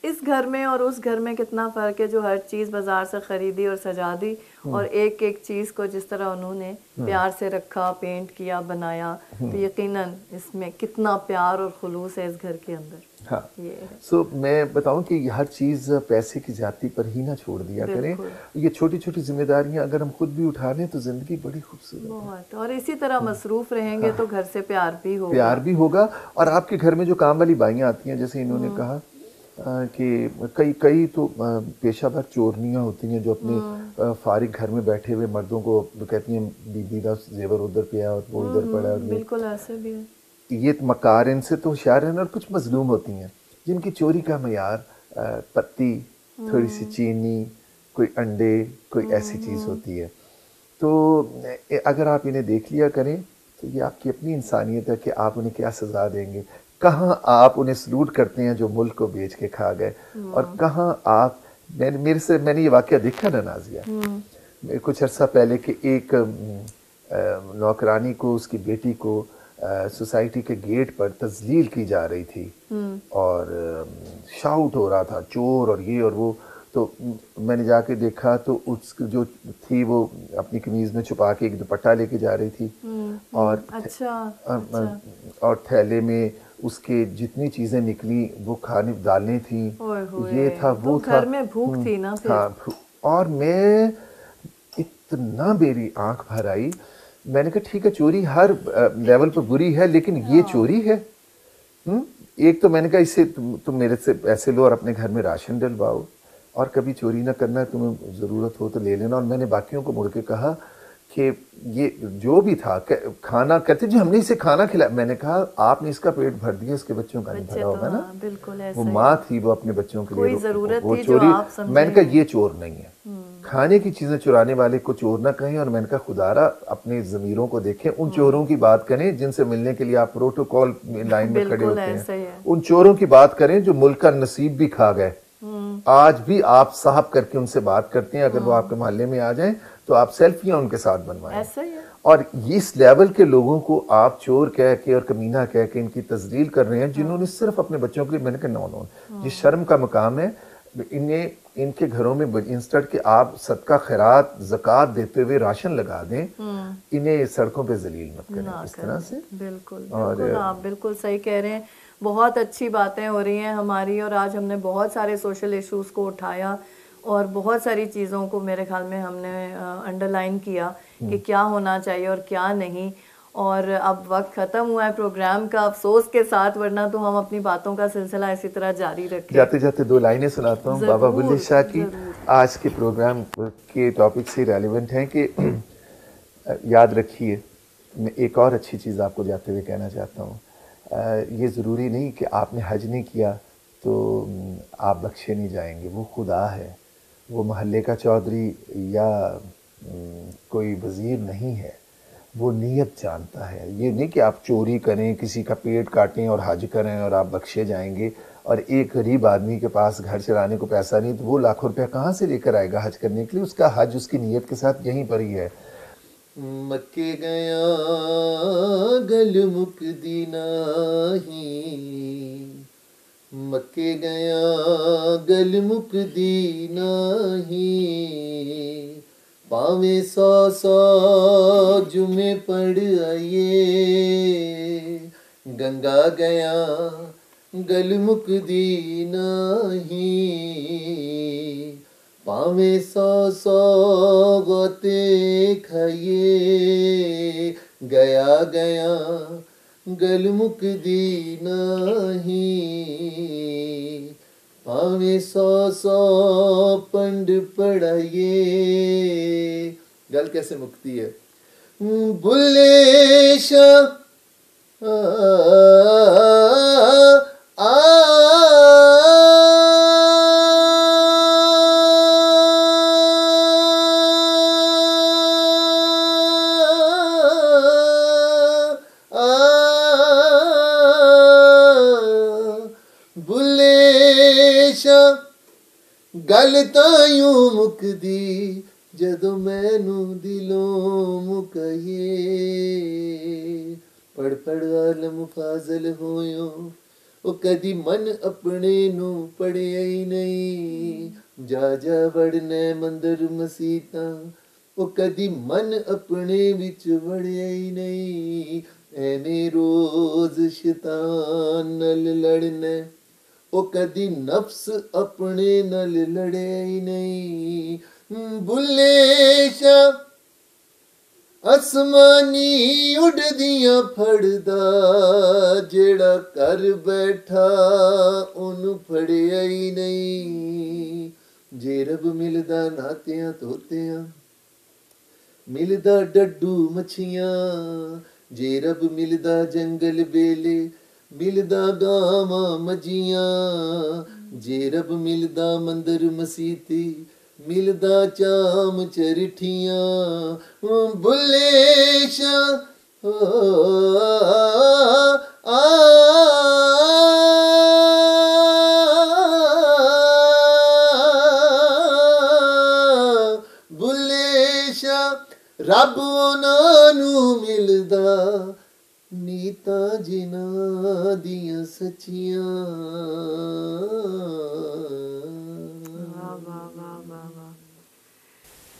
اس گھر میں اور اس گھر میں کتنا فرق ہے, جو ہر چیز بازار سے خریدی اور سجا دی, اور ایک ایک چیز کو جس طرح انہوں نے پیار سے رکھا, پینٹ کیا, بنایا, تو یقیناً اس میں کتنا پیار اور خلوص ہے اس گھر کے اندر. ہاں, سو میں بتاؤں کہ ہر چیز پیسے کی زیادتی پر ہی نہ چھوڑ دیا کریں. یہ چھوٹی چھوٹی ذمہ داریاں اگر ہم خود بھی اٹھا لیں تو زندگی بڑی خوبصورت بہت, اور اسی طرح مصروف رہیں گے تو گھر سے پیار بھی ہوگا. اور آپ کے گھر میں جو کام والی بائیاں آتی ہیں, جیسے انہوں نے کہا کہ کئی تو پیشہ بھر چورنیاں ہوتی ہیں جو اپنے فارغ گھر میں بیٹھے ہوئے مردوں کو کہتی ہیں بی دا زیور ادھر پیا اور وہ ادھر پڑا, اور بالکل ایسے بھی ہے. یہ مکار ان سے تو ہوشیار ہیں, اور کچھ مظلوم ہوتی ہیں جن کی چوری کا معیار پتی, تھوڑی سی چینی, کوئی انڈے, کوئی ایسی چیز ہوتی ہے. تو اگر آپ انہیں دیکھ لیا کریں تو یہ آپ کی اپنی انسانیت ہے کہ آپ انہیں کیا سزا دیں گے. کہاں آپ انہیں سلوٹ کرتے ہیں جو ملک کو بیچ کے کھا گئے, اور کہاں آپ, میں نے یہ واقعہ دیکھا نا نازیہ کچھ عرصہ پہلے کہ ایک نوکرانی کو, اس کی بیٹی کو سوسائٹی کے گیٹ پر تذلیل کی جا رہی تھی, اور شاؤٹ ہو رہا تھا چور اور یہ اور وہ. تو میں نے جا کے دیکھا تو اس جو تھی وہ اپنی قمیض میں چھپا کے ایک دوپٹہ لے کے جا رہی تھی, اور تھیلے میں اس کے جتنی چیزیں نکلی وہ کھانے ڈالنے تھیں, یہ تھا وہ تھا, گھر میں بھوک تھی نا. اور میں اتنا میری آنکھ بھر آئی, میں نے کہا ٹھیک ہے چوری ہر لیول پر بری ہے, لیکن یہ چوری ہے. ایک تو میں نے کہا اسے تم میرے سے پیسے لو اور اپنے گھر میں راشن ڈلواؤ, اور کبھی چوری نہ کرنا, تمہیں ضرورت ہو تو لے لینا. اور میں نے باقیوں کو مڑ کے کہا کہ یہ جو بھی تھا کھانا, کہتے جو ہم نے اسے کھانا کھلایا, میں نے کھا آپ نے اس کا پیٹ بھر دیا, اس کے بچوں کا نہیں بھرا ہوگا نا. وہ ماں تھی, وہ اپنے بچوں کے لیے وہ چوری. میں نے کہا یہ چور نہیں ہے, کھانے کی چیزیں چرانے والے کو چور نہ کہیں. اور میں نے کہا خدا را اپنے ضمیروں کو دیکھیں, ان چوروں کی بات کریں جن سے ملنے کے لیے آپ پروٹوکول لائن میں کھڑے ہوتے ہیں, ان چوروں کی بات کریں جو ملک کا نصیب بھی کھا گئے. آج بھی آپ صاحب کر کے ان سے بات کرتے ہیں, اگر وہ آپ کے محلے میں آ جائیں تو آپ سیلفیاں ان کے ساتھ بنوائیں. اور اس لیول کے لوگوں کو آپ چور کہہ کے اور کمینہ کہہ کے ان کی تذلیل کر رہے ہیں, جنہوں نے صرف اپنے بچوں کے لیے. میں نے کہا نو, یہ شرم کا مقام ہے. انہیں ان کے گھروں میں انسٹنٹ کہ آپ صدقہ خیرات زکوٰۃ دیتے ہوئے راشن لگا دیں, انہیں سڑکوں پہ ذلیل مت کریں اس طرح سے. بالکل آپ بالکل صحیح کہہ رہے ہیں. بہت اچھی باتیں ہو رہی ہیں ہماری, اور آج ہم نے بہت سارے سوشل ایشوز کو اٹھایا, اور بہت ساری چیزوں کو میرے خیال میں ہم نے انڈر لائن کیا کہ کیا ہونا چاہیے اور کیا نہیں. اور اب وقت ختم ہوا ہے پروگرام کا افسوس کے ساتھ، ورنہ تو ہم اپنی باتوں کا سلسلہ اسی طرح جاری رکھیں. جاتے جاتے 2 لائنیں سناتا ہوں بابا بلے شاہ کی، آج کے پروگرام کے ٹاپک سے ریلیونٹ ہیں کہ یاد رکھیے، میں ایک اور اچھی چیز آپ کو جاتے ہوئے کہنا چاہتا ہوں. یہ ضروری نہیں کہ آپ نے حج نہیں کیا تو آپ بخشے نہیں جائیں گے. وہ خدا ہے، وہ محلے کا چودھری یا کوئی وزیر نہیں ہے. وہ نیت جانتا ہے. یہ نہیں کہ آپ چوری کریں، کسی کا پیٹ کاٹیں اور حج کریں اور آپ بخشے جائیں گے. اور ایک غریب آدمی کے پاس گھر چلانے کو پیسہ نہیں تو وہ لاکھوں روپیہ کہاں سے لے کر آئے گا حج کرنے کے لیے؟ اس کا حج اس کی نیت کے ساتھ یہیں پر ہی ہے. مکے گیا گل مکدی نہیں، مکے گیا گل مکدی نہیں، پاویں 100 جمعے پڑھ آئیے، گنگا گیا گل مکدی نہیں، پاویں 100 غوطے کھائیے، گیا گیا گل مکدی نہیں، پاویں 100 پنڈ پڑھائیے. گل کیسے مکتی ہے؟ بلے شاہ گل تائیوں مکدی جدو مینوں دلوں مکائیے، پڑھ پڑھ عالم فاضل ہویوں، او کدی من اپنے نو پڑھیا ہی نہیں، جا جا وڑنے مندر مسیتاں، او کدی من اپنے وچ وڑیا ہی نہیں، ایویں روز شیطان نال لڑنے، او کدی نفس اپنے نال لڑے ہی نہیں. بلے شاہ آسمانی اڑدیاں پھڑدا، جیڑا کر بیٹھا اونوں پھڑیا ہی نہیں، جے رب ملدا ناتیاں توتیاں، ملدا ڈڈو مچھیاں، جے رب ملدا جنگل بیلے، ملدا گاواں مجھیاں، جے رب ملدا مندر مسیتی، ملدا چام چرٹھیاں. بلے شاہ بلے شاہ رب انہاں نوں ملدا نیتاں جنہاں دیاں سچیاں.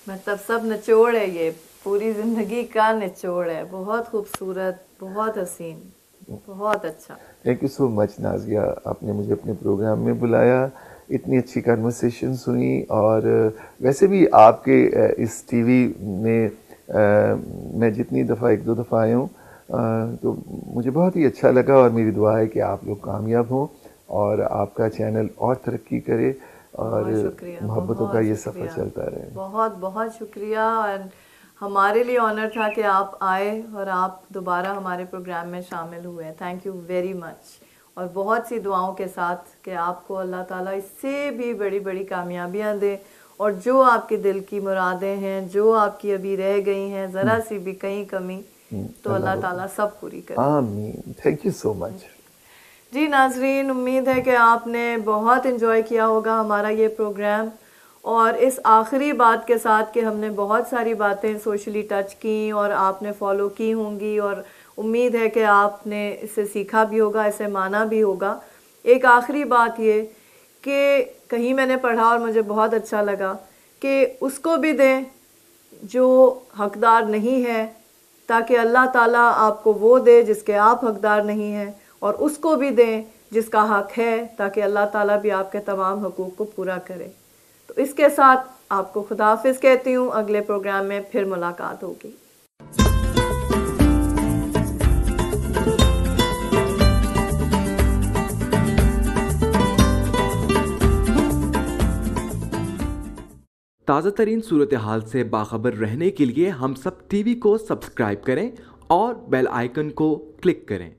مطلب سب نچوڑ ہے، یہ پوری زندگی کا نچوڑ ہے. بہت خوبصورت، بہت حسین، بہت اچھا. تھینک یو سو مچ نازیہ، آپ نے مجھے اپنے پروگرام میں بلایا، اتنی اچھی کنورسیشنز ہوئیں. اور ویسے بھی آپ کے اس ٹی وی میں میں جتنی دفعہ 1-2 دفعہ آئے ہوں تو مجھے بہت ہی اچھا لگا، اور میری دعا ہے کہ آپ لوگ کامیاب ہوں اور آپ کا چینل اور ترقی کرے اور محبتوں کا یہ سفر چلتا رہے. بہت بہت شکریہ. اور ہمارے لیے آنر تھا کہ آپ آئے اور آپ دوبارہ ہمارے پروگرام میں شامل ہوئے. تھینک یو ویری مچ. اور بہت سی دعاؤں کے ساتھ کہ آپ کو اللہ تعالیٰ اس سے بھی بڑی بڑی کامیابیاں دے، اور جو آپ کے دل کی مرادیں ہیں، جو آپ کی ابھی رہ گئی ہیں، ذرا سی بھی کہیں کمی، تو اللہ تعالیٰ سب پوری کرے. آمین. تھینک یو سو مچ. جی ناظرین، امید ہے کہ آپ نے بہت انجوائے کیا ہوگا ہمارا یہ پروگرام. اور اس آخری بات کے ساتھ کہ ہم نے بہت ساری باتیں سوشلی ٹچ کی اور آپ نے فالو کی ہوں گی، اور امید ہے کہ آپ نے اسے سیکھا بھی ہوگا، اسے مانا بھی ہوگا. ایک آخری بات یہ کہ کہیں میں نے پڑھا اور مجھے بہت اچھا لگا کہ اس کو بھی دیں جو حقدار نہیں ہے، تاکہ اللہ تعالیٰ آپ کو وہ دے جس کے آپ حقدار نہیں ہیں، اور اس کو بھی دیں جس کا حق ہے، تاکہ اللہ تعالیٰ بھی آپ کے تمام حقوق کو پورا کرے. تو اس کے ساتھ آپ کو خدا حافظ کہتی ہوں. اگلے پروگرام میں پھر ملاقات ہوگی. تازہ ترین صورتحال سے باخبر رہنے کے لیے ہم سب ٹی وی کو سبسکرائب کریں اور بیل آئیکن کو کلک کریں۔